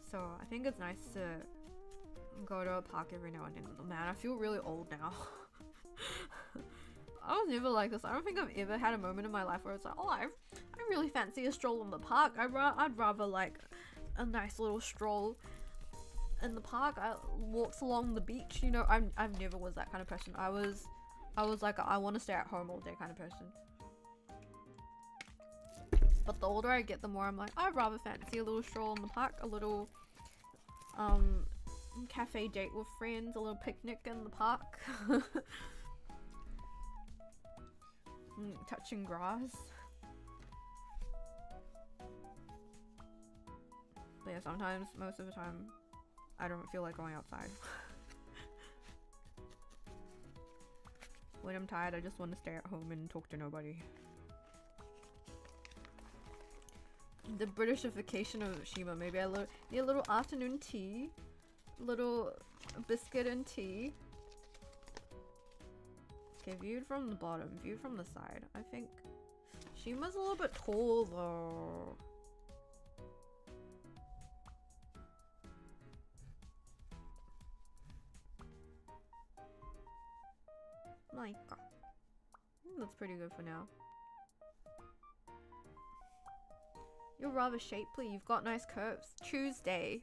So I think it's nice to go to a park every now and then. Man, I feel really old now. I was never like this. I don't think I've ever had a moment in my life where it's like, oh, I really fancy a stroll in the park. I'd rather like a nice little stroll in the park. Walks along the beach. You know, I've never was that kind of person. I was like I want to stay at home all day kind of person. But the older I get, the more I'm like, I'd rather fancy a little stroll in the park, a little cafe date with friends, a little picnic in the park. Touching grass. But yeah, sometimes, most of the time, I don't feel like going outside. When I'm tired, I just want to stay at home and talk to nobody. The Britishification of Shima. Maybe I need a little afternoon tea, little biscuit and tea. Okay, viewed from the bottom, viewed from the side. I think Shima's a little bit tall though. My god. That's pretty good for now. You're rather shapely. You've got nice curves. Tuesday.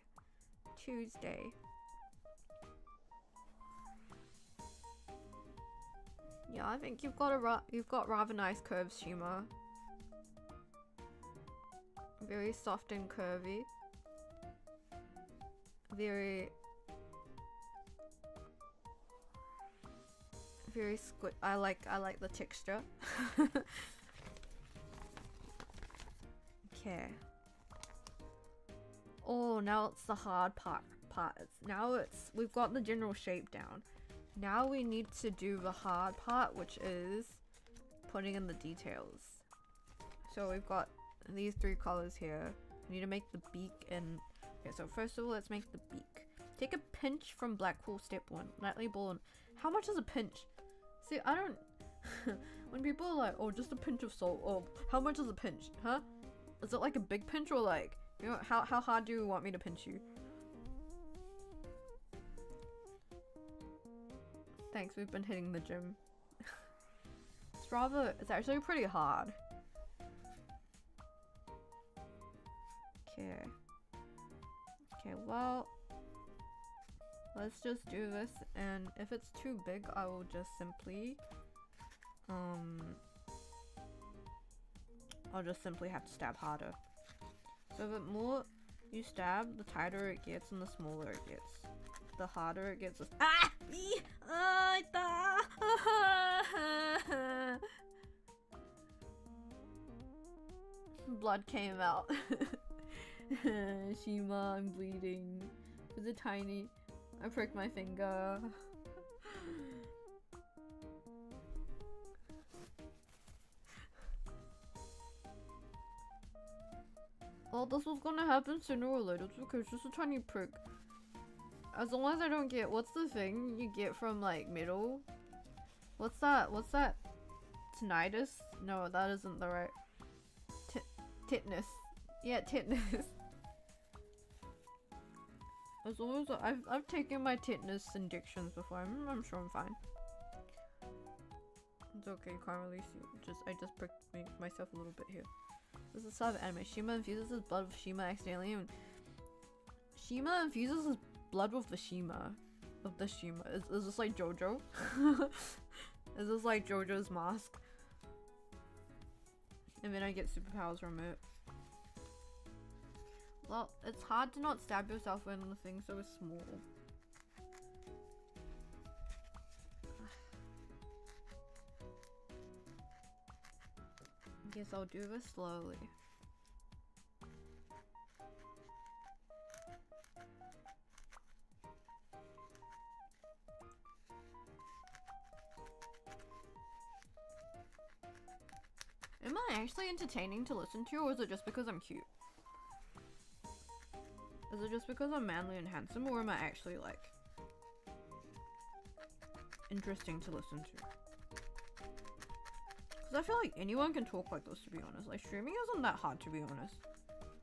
Yeah, I think you've got rather nice curves, Shima. Very soft and curvy. Very squid. I like the texture. Okay. Oh, now it's the hard part. We've got the general shape down. Now we need to do the hard part, which is putting in the details. So we've got these 3 colors here. We need to make the beak and... Okay, so first of all, let's make the beak. Take a pinch from black wool step 1. Lightly ball on... How much is a pinch? See, I don't... When people are like, oh, just a pinch of salt. Oh, how much is a pinch? Huh? Is it like a big pinch or like... You know, how hard do you want me to pinch you? Thanks, we've been hitting the gym. It's actually pretty hard. Okay. Okay, well, let's just do this, and if it's too big, I will just simply, I'll just simply have to stab harder. So the more you stab, the tighter it gets and the smaller it gets. The harder it gets, ah! Blood came out. Shima, I'm bleeding. Is it tiny? I pricked my finger. Well, this was gonna happen sooner or later. It's okay, it's just a tiny prick. As long as I don't get, what's the thing you get from like metal? What's that? Tinnitus? No, that isn't the right. Tetanus. Yeah, tetanus. As long as I've taken my tetanus injections before, I'm sure I'm fine. It's okay, you can't really see. I just pricked myself a little bit here. This is sub anime. Shima infuses his blood with Shima accidentally, and Shima infuses his blood with the Shima. Is this like JoJo? Is this like JoJo's mask? And then I get superpowers from it. Well, it's hard to not stab yourself when the thing's so small. I guess I'll do this slowly. Am I actually entertaining to listen to, or is it just because I'm cute? Is it just because I'm manly and handsome, or am I actually like interesting to listen to? Because I feel like anyone can talk like this, to be honest. Like, streaming isn't that hard, to be honest.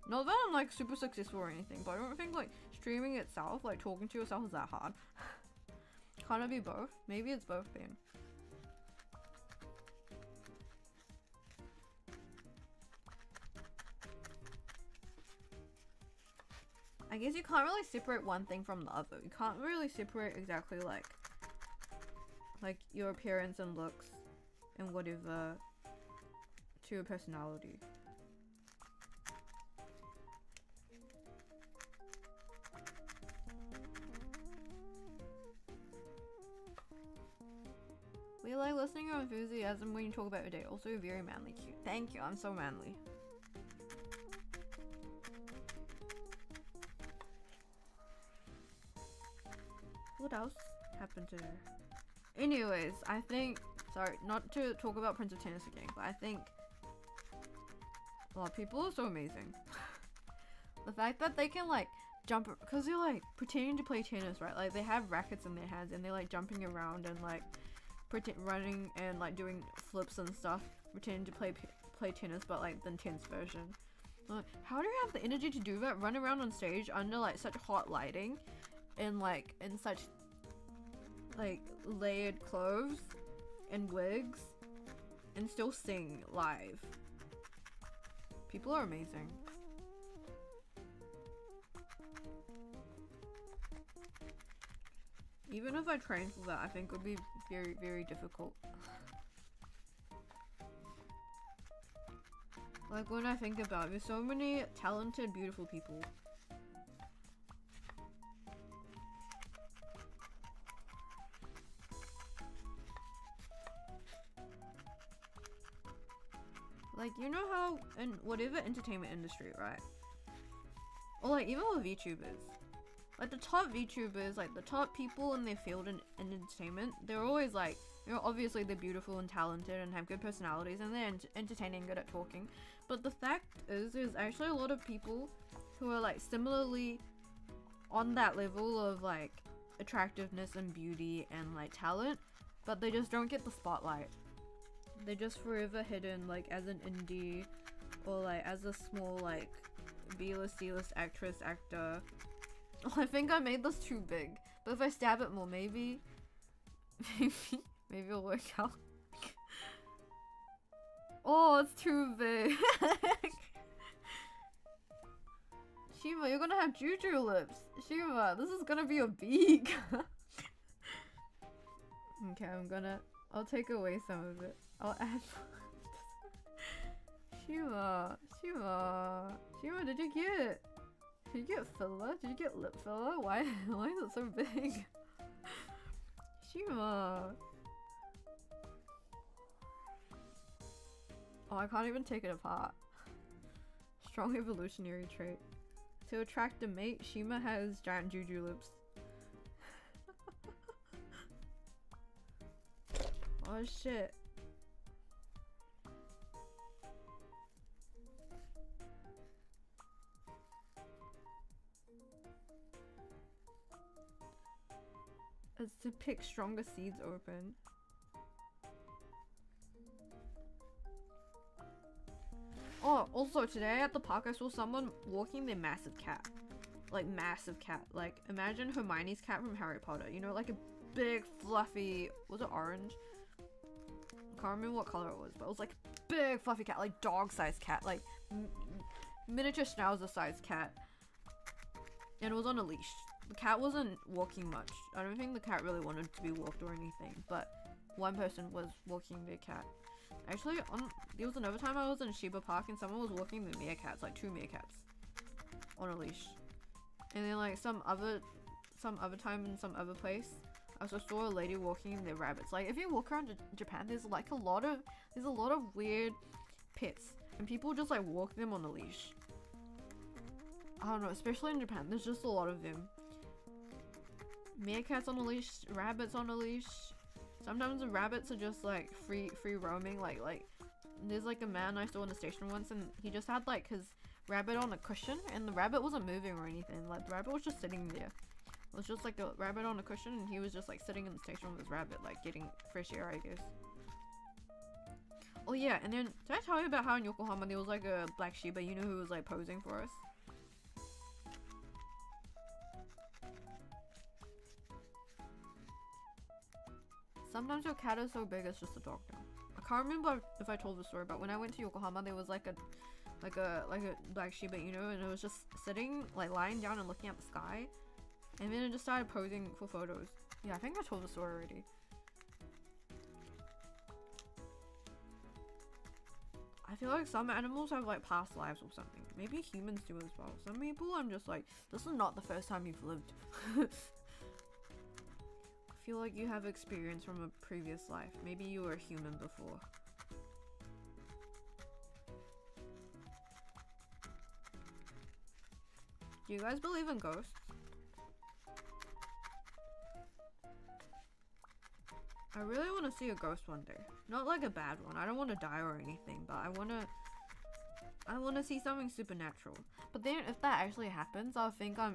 Not that I'm like super successful or anything, but I don't think like streaming itself, like talking to yourself, is that hard. Can't it be both? Maybe it's both then. I guess you can't really separate one thing from the other. You can't really separate exactly like your appearance and looks and whatever to your personality. We like listening to your enthusiasm when you talk about your day. Also, you're very manly cute. Thank you, I'm so manly. What else happened to her? Anyways, I think, sorry, not to talk about Prince of Tennis again, but I think, well, people are so amazing. The fact that they can like jump, because they're like pretending to play tennis, right? Like they have rackets in their hands and they're like jumping around and like running and like doing flips and stuff, pretending to play tennis, but like the intense version. Like, how do you have the energy to do that? Run around on stage under like such hot lighting and like in such like layered clothes and wigs and still sing live. People are amazing. Even if I trained for that, I think it would be very, very difficult. Like when I think about it, there's so many talented, beautiful people. Like, you know how in whatever entertainment industry, right? Or like even with VTubers. Like the top VTubers, like the top people in their field in entertainment, they're always like, you know, obviously they're beautiful and talented and have good personalities and they're entertaining and good at talking. But the fact is, there's actually a lot of people who are like similarly on that level of like attractiveness and beauty and like talent, but they just don't get the spotlight. They're just forever hidden like as an indie or like as a small like B-list, C-list actress, actor. Oh, I think I made this too big, but if I stab it more, maybe it'll work out. Oh, it's too big. Shima, you're gonna have juju lips. Shima, this is gonna be a beak. Okay, I'll take away some of it. I'll add Shima, did you get filler? Did you get lip filler? Why is it so big? Shima. Oh, I can't even take it apart. Strong evolutionary trait. To attract a mate, Shima has giant juju lips. Oh shit. It's to pick stronger seeds open. Oh, also today at the park I saw someone walking their massive cat. Like massive cat. Like imagine Hermione's cat from Harry Potter. You know, like a big fluffy, was it orange? I can't remember what color it was, but it was like big fluffy cat, like dog-sized cat, like miniature schnauzer-sized cat. And it was on a leash. The cat wasn't walking much. I don't think the cat really wanted to be walked or anything, but one person was walking their cat. Actually, there was another time I was in Shiba Park and someone was walking the meerkats, like 2 meerkats, on a leash. And then like some other time in some other place, I also saw a lady walking their rabbits. Like if you walk around Japan, there's a lot of weird pets, and people just like walk them on a leash. I don't know, especially in Japan, there's just a lot of them. Meerkats on a leash, rabbits on a leash. Sometimes the rabbits are just like free roaming. Like there's like a man I saw in the station once, and he just had like his rabbit on a cushion, and the rabbit wasn't moving or anything. Like the rabbit was just sitting there. It was just like a rabbit on a cushion, and he was just like sitting in the station with his rabbit, like getting fresh air, I guess. Oh yeah, and then did I tell you about how in Yokohama there was like a black Shiba Inu who was like posing for us? Sometimes your cat is so big it's just a dog now. I can't remember if I told the story, but when I went to Yokohama there was like a black Shiba Inu, and it was just sitting, like lying down and looking at the sky, and then it just started posing for photos. Yeah, I think I told the story already. I feel like some animals have like past lives or something. Maybe humans do as well. Some people I'm just like, this is not the first time you've lived. I feel like you have experience from a previous life. Maybe you were a human before. Do you guys believe in ghosts? I really want to see a ghost one day. Not like a bad one. I don't want to die or anything, but I want to see something supernatural. But then if that actually happens, I'll think I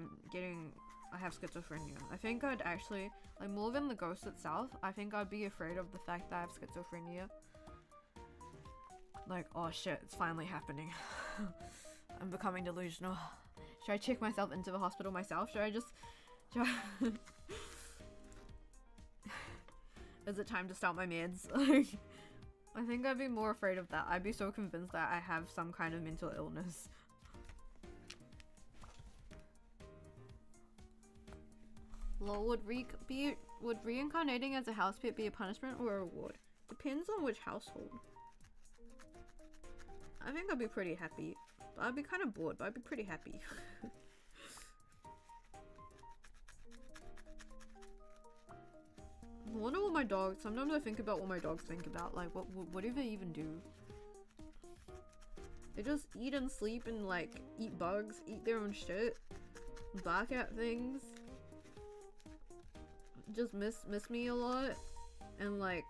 have schizophrenia. I think I'd actually, like more than the ghost itself, I think I'd be afraid of the fact that I have schizophrenia. Like, oh shit, it's finally happening. I'm becoming delusional. Should I check myself into the hospital myself? Is it time to start my meds? I think I'd be more afraid of that. I'd be so convinced that I have some kind of mental illness. Lol, would reincarnating as a house pet be a punishment or a reward? Depends on which household. I think I'd be pretty happy. But I'd be kind of bored, but I'd be pretty happy. I wonder what my dogs, sometimes I think about what my dogs think about, like what do they even do? They just eat and sleep and like eat bugs, eat their own shit, bark at things, just miss me a lot, and like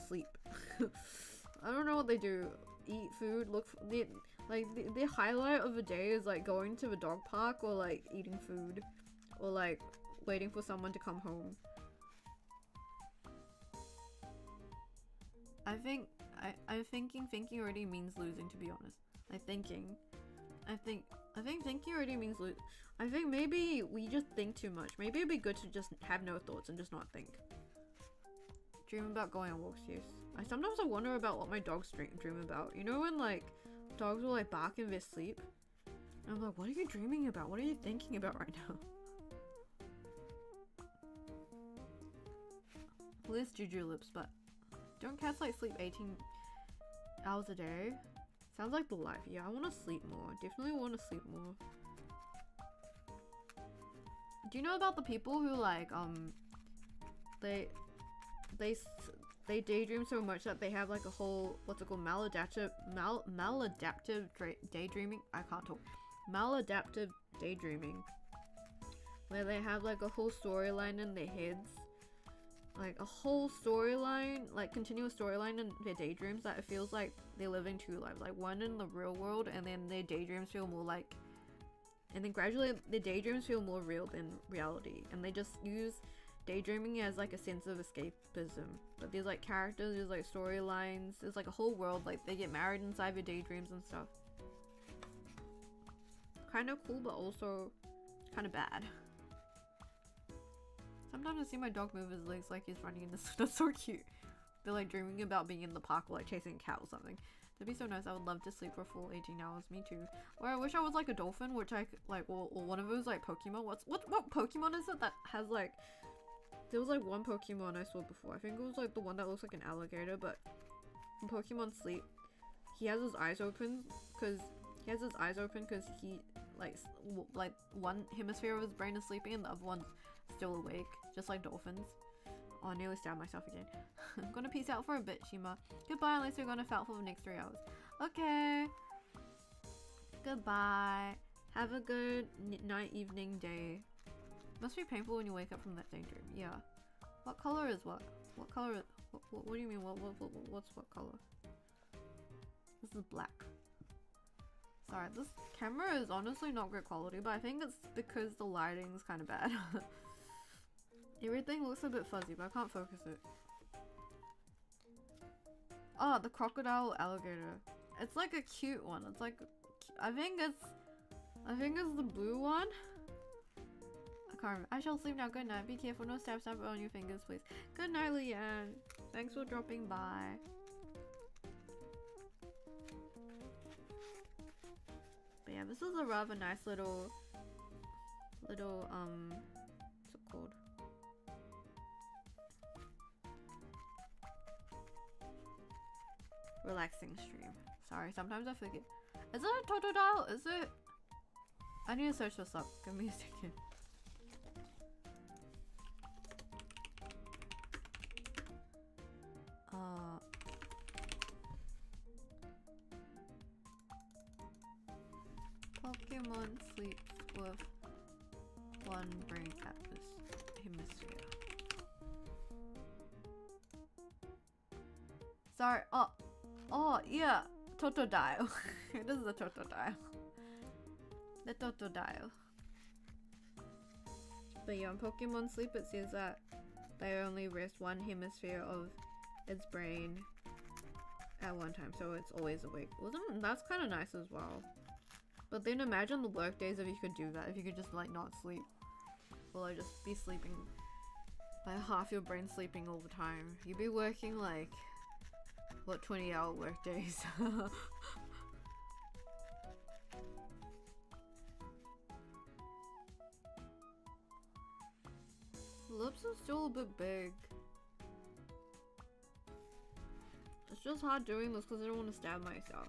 sleep. I don't know what they do. Eat food, look for, the highlight of the day is like going to the dog park or like eating food or like waiting for someone to come home. I'm thinking already means losing, to be honest. I think thinking already means lose. I think maybe we just think too much. Maybe it'd be good to just have no thoughts and just not think. Dream about going on walks, yes. Sometimes I wonder about what my dogs dream about. You know when like dogs will like bark in their sleep? And I'm like, what are you dreaming about? What are you thinking about right now? Liz Juju lips, but don't cats like sleep 18 hours a day? Sounds like the life. Yeah, I want to sleep more. Definitely want to sleep more. Do you know about the people who like they daydream so much that they have like a whole, what's it called, maladaptive daydreaming? I can't talk. Maladaptive daydreaming, where they have like a whole storyline in their heads, like a whole storyline, like continuous storyline in their daydreams, that it feels like they're living two lives, like one in the real world and then their daydreams feel more like, and then gradually their daydreams feel more real than reality, and they just use daydreaming as like a sense of escapism. But there's like characters, there's like storylines, there's like a whole world, like they get married inside their daydreams and stuff. Kind of cool, but also kind of bad. Sometimes I see my dog move his legs like he's running in this. That's so cute. They're like dreaming about being in the park or like chasing a cat or something. That'd be so nice. I would love to sleep for a full 18 hours. Me too. Or I wish I was like a dolphin, which I could, like, or one of those like Pokemon. What Pokemon is it that has like, there was like one Pokemon I saw before. I think it was like the one that looks like an alligator, but in Pokemon Sleep, he has his eyes open because he like one hemisphere of his brain is sleeping and the other one's still awake, just like dolphins. Oh, I nearly stabbed myself again. I'm gonna peace out for a bit, Shima. Goodbye, unless you're gonna felt for the next 3 hours. Okay. Goodbye. Have a good night, evening, day. Must be painful when you wake up from that daydream. Yeah. What color is what? What color is... What do you mean? What's what color? This is black. Sorry, this camera is honestly not great quality, but I think it's because the lighting is kind of bad. Everything looks a bit fuzzy, but I can't focus it. Oh, the crocodile alligator. It's like a cute one. It's like, I think it's the blue one. I can't remember. I shall sleep now. Good night. Be careful. No stab on your fingers, please. Good night, Leanne. Thanks for dropping by. But yeah, this is a rather nice little, what's it called? Relaxing stream. Sorry, sometimes I forget. Is it a totodile? Is it? I need to search this up. Give me a second. Pokemon sleeps with one brain hemisphere. Sorry. Oh, yeah. Totodile. This is a Totodile. The Totodile. But yeah, on Pokemon Sleep it says that they only rest one hemisphere of its brain at one time, so it's always awake. That's kind of nice as well. But then imagine the work days if you could do that, if you could just like not sleep. Or like just be sleeping, like half your brain sleeping all the time. You'd be working like, what, 20-hour work days. Lips are still a bit big. It's just hard doing this because I don't want to stab myself.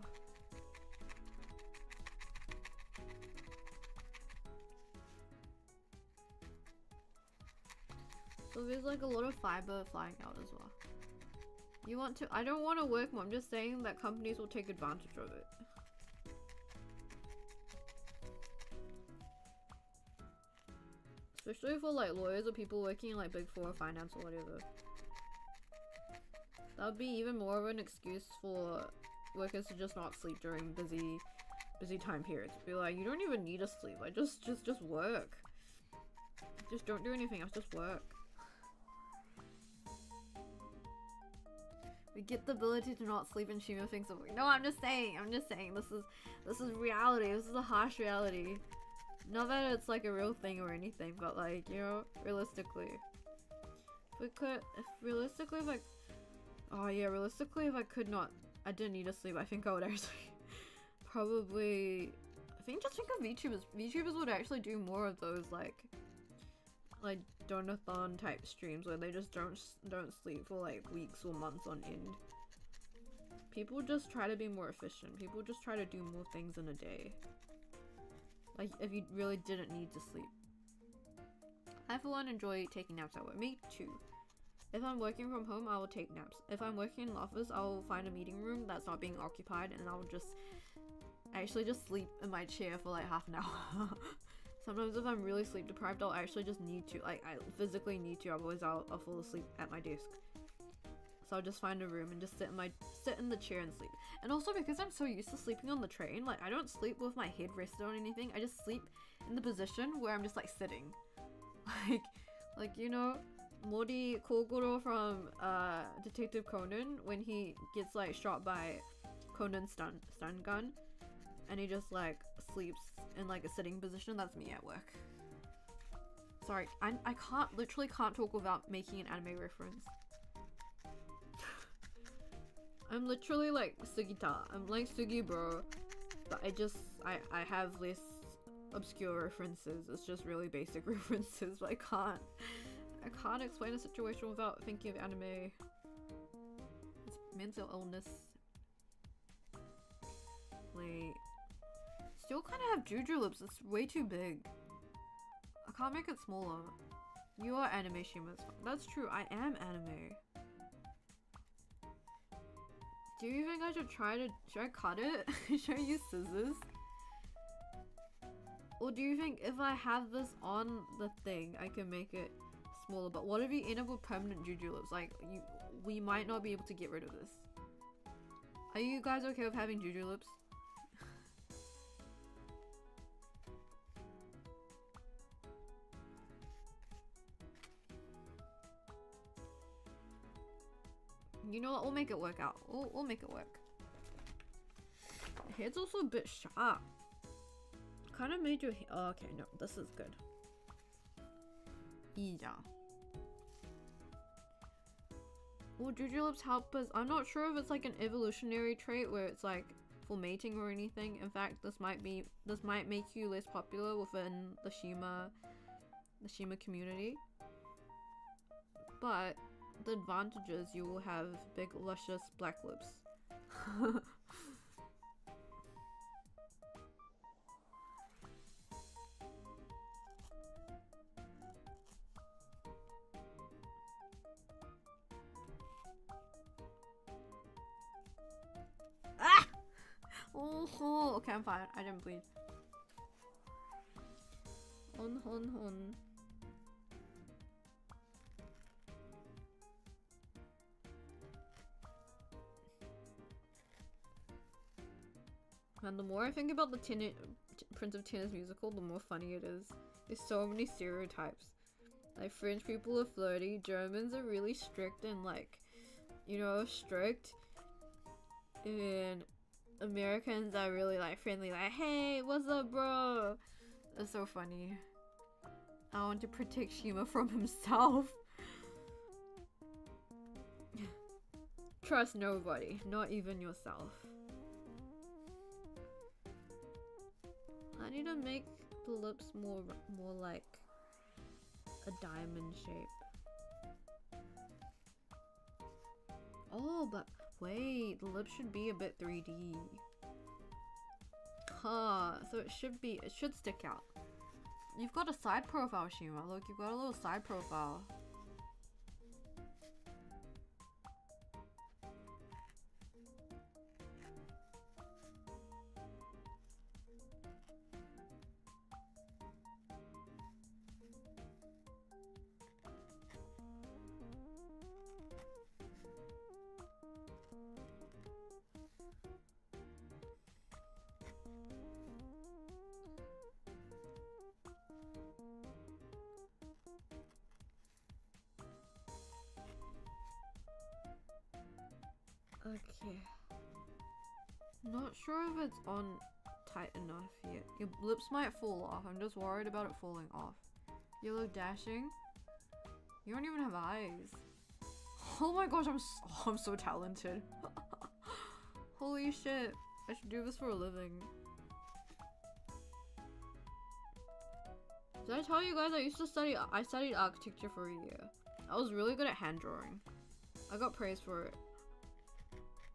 So there's like a lot of fiber flying out as well. You want to? I don't want to work more. I'm just saying that companies will take advantage of it. Especially for like lawyers or people working in like Big Four or finance or whatever. That would be even more of an excuse for workers to just not sleep during busy time periods. Be like, you don't even need to sleep. Like just work. Just don't do anything else. Just work. We get the ability to not sleep and Shima thinks of it. No, I'm just saying. This is reality. This is a harsh reality. Not that it's like a real thing or anything, but like, you know, realistically. Realistically if I could not, I didn't need to sleep, I think I would actually probably, just think of VTubers. VTubers would actually do more of those like donathon type streams where they just don't sleep for like weeks or months on end. People just try to be more efficient. People just try to do more things in a day. Like if you really didn't need to sleep. I for one enjoy taking naps at work. Me too. If I'm working from home, I will take naps. If I'm working in an office, I will find a meeting room that's not being occupied and I'll just actually just sleep in my chair for like half an hour. Sometimes if I'm really sleep deprived, I'll actually just need to, like I physically need to, otherwise I'll fall asleep at my desk. So I'll just find a room and just sit in the chair and sleep. And also because I'm so used to sleeping on the train, like I don't sleep with my head rested on anything. I just sleep in the position where I'm just like sitting. Like you know, Mori Kogoro from Detective Conan, when he gets like shot by Conan's stun gun and he just like sleeps in like a sitting position. That's me at work. Sorry, I literally can't talk without making an anime reference. I'm literally like Sugita. I'm like Sugi bro, but I have less obscure references. It's just really basic references, but I can't explain a situation without thinking of anime. It's mental illness. Wait. Still kind of have juju lips. It's way too big. I can't make it smaller. You are anime shimas. That's true. I am anime. Do you think I should should I cut it? Should I use scissors? Or do you think if I have this on the thing, I can make it smaller? But what if you end up with permanent juju lips? Like, we might not be able to get rid of this. Are you guys okay with having juju lips? You know what? We'll make it work out. We'll make it work. The head's also a bit sharp. Kind of made your hair. Oh, okay, no, this is good. Yeah. Will juju lips help us? I'm not sure if it's like an evolutionary trait where it's like for mating or anything. In fact, this might make you less popular within the Shima community. But the advantage is you will have big, luscious black lips. Ah! Oh, okay, I'm fine. I didn't bleed. Hon. And the more I think about the Prince of Tennis musical, the more funny it is. There's so many stereotypes. Like, French people are flirty, Germans are really strict and like, you know, strict. And Americans are really like friendly, like, hey, what's up, bro? It's so funny. I want to protect Shima from himself. Trust nobody, not even yourself. I need to make the lips more like a diamond shape. Oh, but wait, the lips should be a bit 3D. Huh, so it should stick out. You've got a side profile, Shima. Look, you've got a little side profile. Okay. Not sure if it's on tight enough yet. Your lips might fall off. I'm just worried about it falling off. You look dashing. You don't even have eyes. Oh my gosh, I'm so talented. Holy shit. I should do this for a living. Did I tell you guys I studied architecture for a year. I was really good at hand drawing. I got praised for it.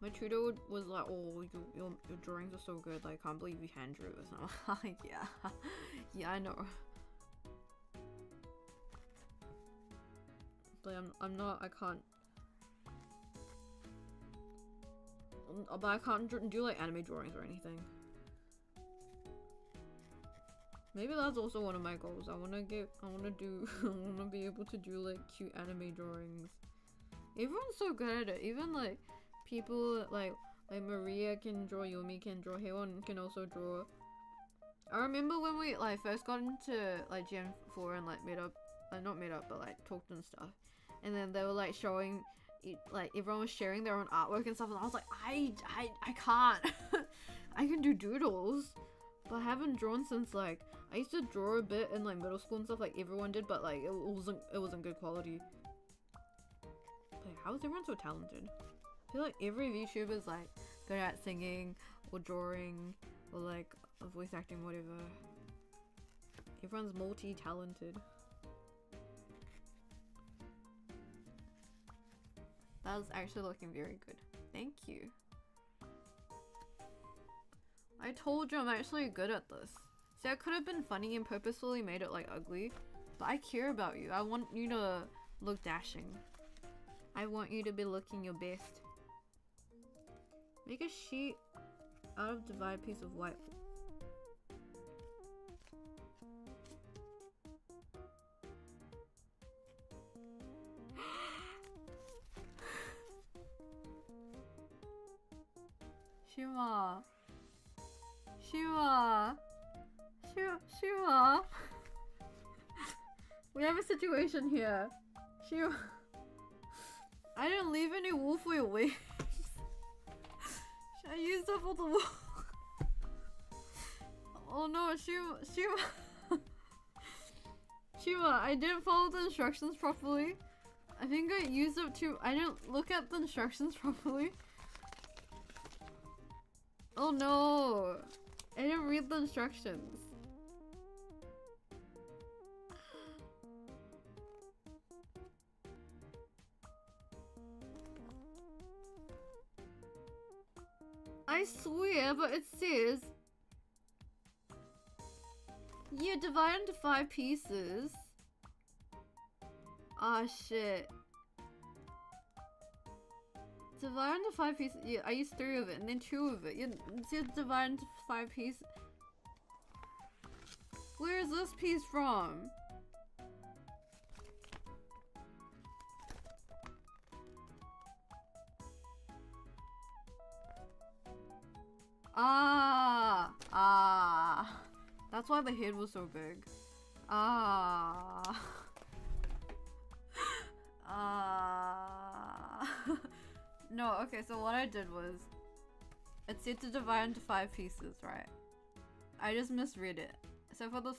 My tutor was like, oh, your drawings are so good, like, I can't believe you hand drew this. And I'm like, yeah. Yeah, I know. But I can't do like anime drawings or anything. Maybe that's also one of my goals. I wanna be able to do like cute anime drawings. Everyone's so good at it. Even like people like Maria can draw, Yumi can draw, Heiwon can also draw. I remember when we like first got into like Gen 4 and like not met up, but like talked and stuff. And then they were like showing, like everyone was sharing their own artwork and stuff, and I was like, I can't. I can do doodles, but I haven't drawn since like I used to draw a bit in like middle school and stuff, like everyone did, but like it wasn't good quality. Like, how is everyone so talented? I feel like every VTuber is like good at singing or drawing or like voice acting, whatever. Everyone's multi-talented. That was actually looking very good. Thank you. I told you I'm actually good at this. See, I could have been funny and purposefully made it like ugly, but I care about you. I want you to look dashing. I want you to be looking your best. Make a sheet out of divided piece of white. Shima. We have a situation here. Shima. I didn't leave any wool for your wings. I used up all the wool. Oh no, Shima, I didn't follow the instructions properly. I think I used up I didn't look at the instructions properly. Oh no! I didn't read the instructions. I swear, but it says you divide into 5 pieces. Ah, shit. Divide into 5 pieces. Yeah, I used 3 of it and then 2 of it. You said divide into 5 pieces. Where is this piece from? That's why the head was so big. No, okay, so what I did was, it said to divide into 5 pieces, right? I just misread it. So for the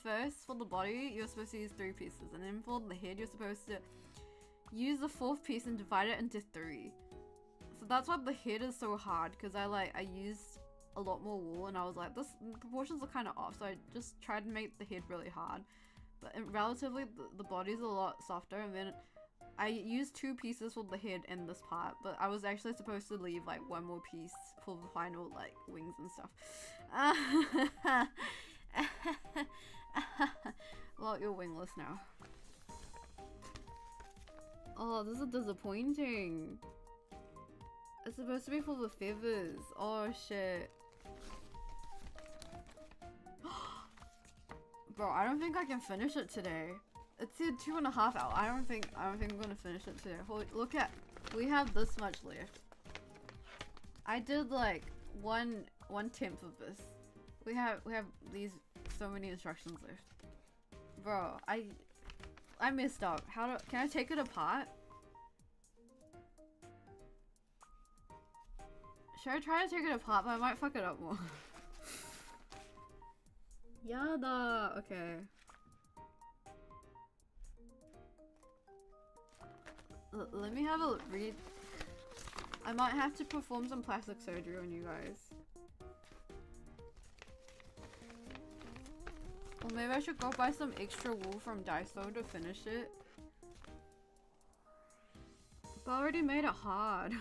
body, you're supposed to use 3 pieces, and then for the head, you're supposed to use the 4th piece and divide it into 3. So that's why the head is so hard, because I used a lot more wool, and I was like, the proportions are kind of off, so I just tried to make the head really hard. But relatively, the body's a lot softer, and then I used 2 pieces for the head and this part, but I was actually supposed to leave like 1 more piece for the final like wings and stuff. Well, you're wingless now. Oh, this is disappointing. It's supposed to be for the feathers. Oh shit. Bro, I don't think I can finish it today. It said 2.5 hours. I don't think I'm gonna finish it today. Look at, we have this much left. I did like 1/10 of this. We have these so many instructions left. Bro, I messed up. Can I take it apart? Should I try to take it apart? But I might fuck it up more. Yada. Okay. Let me have a read. I might have to perform some plastic surgery on you guys. Or maybe I should go buy some extra wool from Daiso to finish it. But I already made it hard.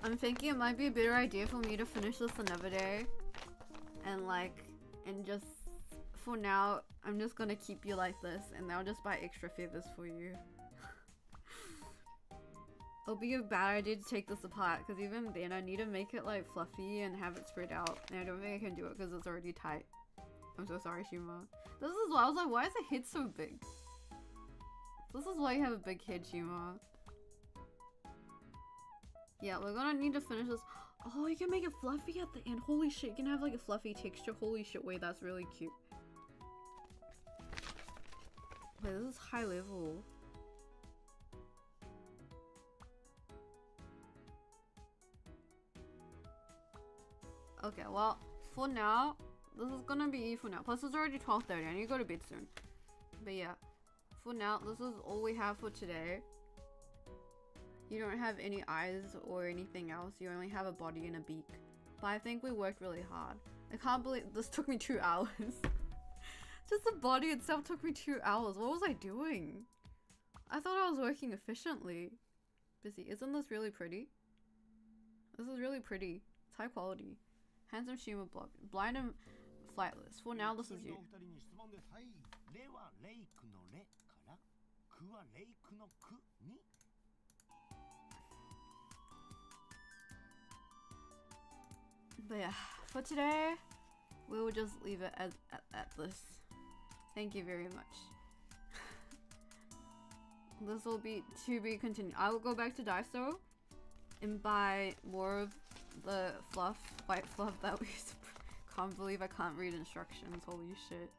I'm thinking it might be a better idea for me to finish this another day. And just, for now, I'm just gonna keep you like this and I'll just buy extra feathers for you. It'll be a bad idea to take this apart because even then I need to make it like fluffy and have it spread out. And I don't think I can do it because it's already tight. I'm so sorry, Shima. This is why I was like, why is the head so big? This is why you have a big head, Shima. Yeah, we're gonna need to finish this. Oh, you can make it fluffy at the end. Holy shit, you can have like a fluffy texture. Holy shit, wait, that's really cute. Wait, this is high level. Okay, well, for now, this is gonna be for now. Plus, it's already 12:30. I need to go to bed soon. But yeah, for now, this is all we have for today. You don't have any eyes or anything else. You only have a body and a beak. But I think we worked really hard. I can't believe this took me 2 hours. Just the body itself took me 2 hours. What was I doing? I thought I was working efficiently. Busy. Isn't this really pretty? This is really pretty. It's high quality. Handsome Shima blob. Blind and flightless. For now, this is you. But yeah, for today, we will just leave it at this. Thank you very much. This will be to be continued. I will go back to Daiso and buy more of the fluff, white fluff that we can't believe I can't read instructions. Holy shit.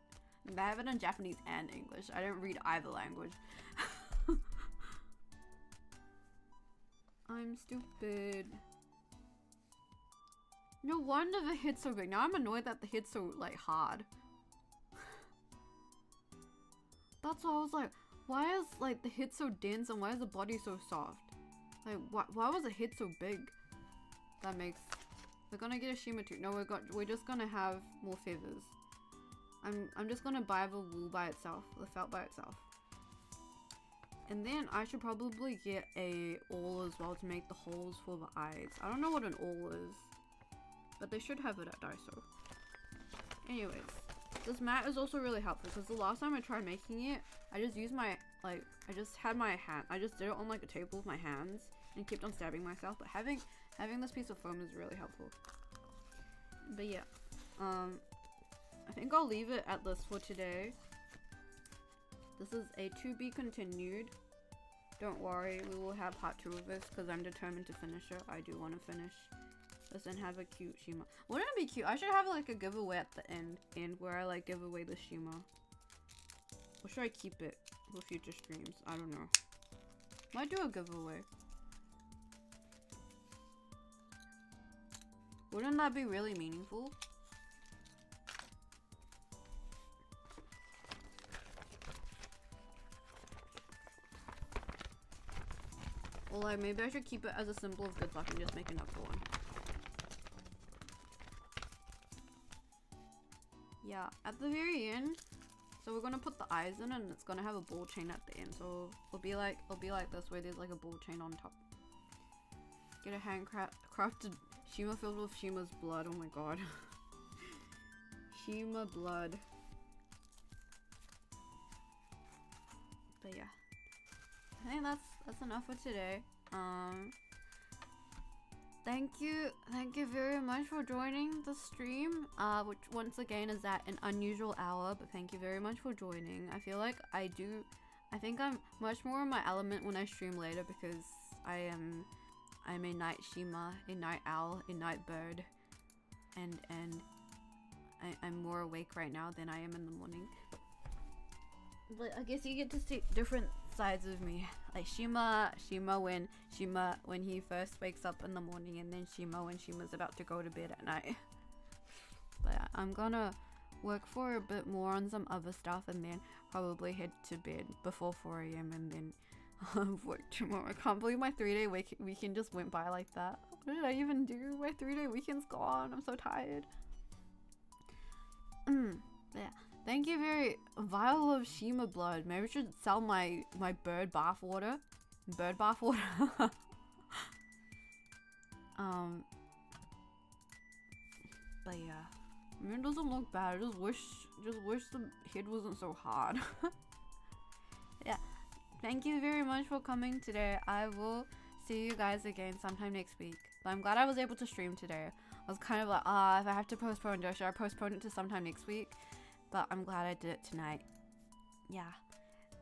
And I have it in Japanese and English. I don't read either language. I'm stupid. No wonder the head's so big. Now I'm annoyed that the head's so, like, hard. That's why I was like, why is, like, the head so dense and why is the body so soft? Like, why was the head so big? That makes... We're gonna get a Shima too. No, we're just gonna have more feathers. I'm just gonna buy the wool by itself. The felt by itself. And then I should probably get a awl as well to make the holes for the eyes. I don't know what an awl is. But they should have it at Daiso. Anyways, this mat is also really helpful because the last time I tried making it, I just used my, like, I just had my hand, I just did it on like a table with my hands and kept on stabbing myself. But having this piece of foam is really helpful. But yeah, I think I'll leave it at this for today. This is a to be continued. Don't worry, we will have part 2 of this because I'm determined to finish it. I do want to finish. And have a cute Shima. Wouldn't it be cute? I should have like a giveaway at the end where I like give away the Shima. Or should I keep it for future streams? I don't know. Might do a giveaway. Wouldn't that be really meaningful? Or like maybe I should keep it as a symbol of good luck and just make another one. Yeah, at the very end, so we're gonna put the eyes in and it's gonna have a ball chain at the end. So it'll be like this where there's like a ball chain on top. Get a handcrafted Shima filled with Shima's blood. Oh my god. Shima blood. But yeah, I think that's enough for today. Thank you very much for joining the stream, which once again is at an unusual hour, but thank you very much for joining. I feel like I think I'm much more in my element when I stream later because I'm a night shima, a night owl, a night bird, and I'm more awake right now than I am in the morning. But I guess you get to see different sides of me, like Shima when he first wakes up in the morning, and then Shima when Shima's about to go to bed at night. But I'm gonna work for a bit more on some other stuff and then probably head to bed before 4 AM and then work tomorrow. I can't believe my 3-day weekend just went by like that. What did I even do? My 3-day weekend's gone. I'm so tired. Yeah. Thank you very vial of Shima blood. Maybe I should sell my bird bath water. Bird bath water. But yeah. I mean, it doesn't look bad. I just wish the head wasn't so hard. Yeah. Thank you very much for coming today. I will see you guys again sometime next week. But I'm glad I was able to stream today. I was kind of like, if I have to postpone it, should I postpone it to sometime next week? But I'm glad I did it tonight. Yeah.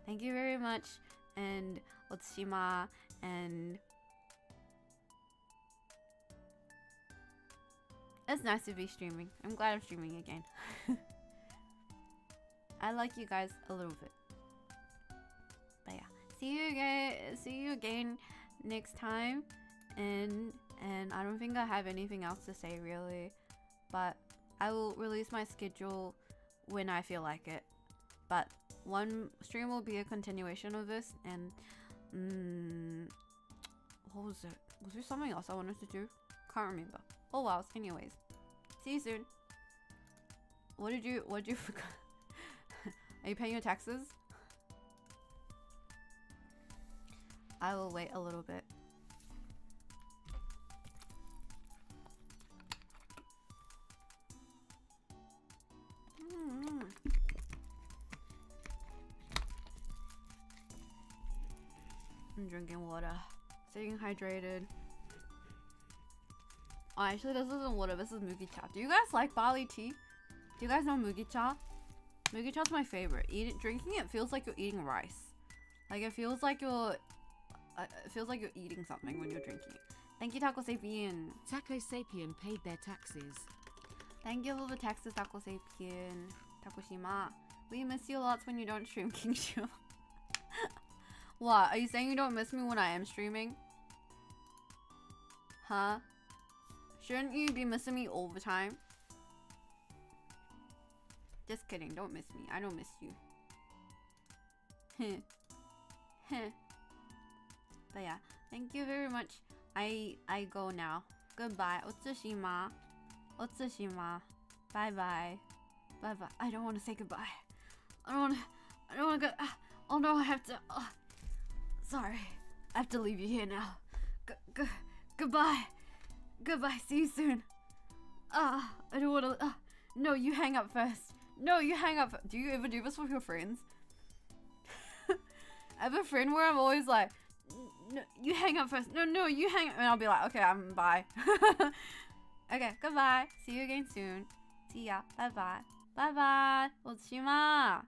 Thank you very much. And Otsushima. And it's nice to be streaming. I'm glad I'm streaming again. I like you guys a little bit. But yeah. See you again next time. And I don't think I have anything else to say really. But I will release my schedule when I feel like it, but one stream will be a continuation of this, and what was it? Was there something else I wanted to do? Can't remember. Oh well. Anyways, see you soon. What did you forget? Are you paying your taxes? I will wait a little bit. I'm drinking water, staying hydrated. Oh, actually, this isn't water. This is mugi cha. Do you guys like barley tea? Do you guys know mugi cha? Mugi cha's my favorite. Drinking it feels like you're eating rice. Like it feels like you're eating something when you're drinking it. Thank you, Taco Sapien. Taco Sapien paid their taxes. Thank you for the taxes, Taco Sapien. Takoshima. We miss you lots when you don't stream, King Shu. What? Are you saying you don't miss me when I am streaming? Huh? Shouldn't you be missing me all the time? Just kidding. Don't miss me. I don't miss you. But yeah. Thank you very much. I go now. Goodbye. Otsushima. Otsushima. Bye bye. Bye bye. I don't want to say goodbye. I don't want to go. Oh no, I have to. Sorry. I have to leave you here now. Goodbye. Goodbye. See you soon. I don't want to. No, you hang up first. No, you hang up. Do you ever do this with your friends? I have a friend where I'm always like, no, you hang up first. No, you hang up. And I'll be like, okay, bye. Okay, goodbye. See you again soon. See ya. Bye bye. Bye bye. おしま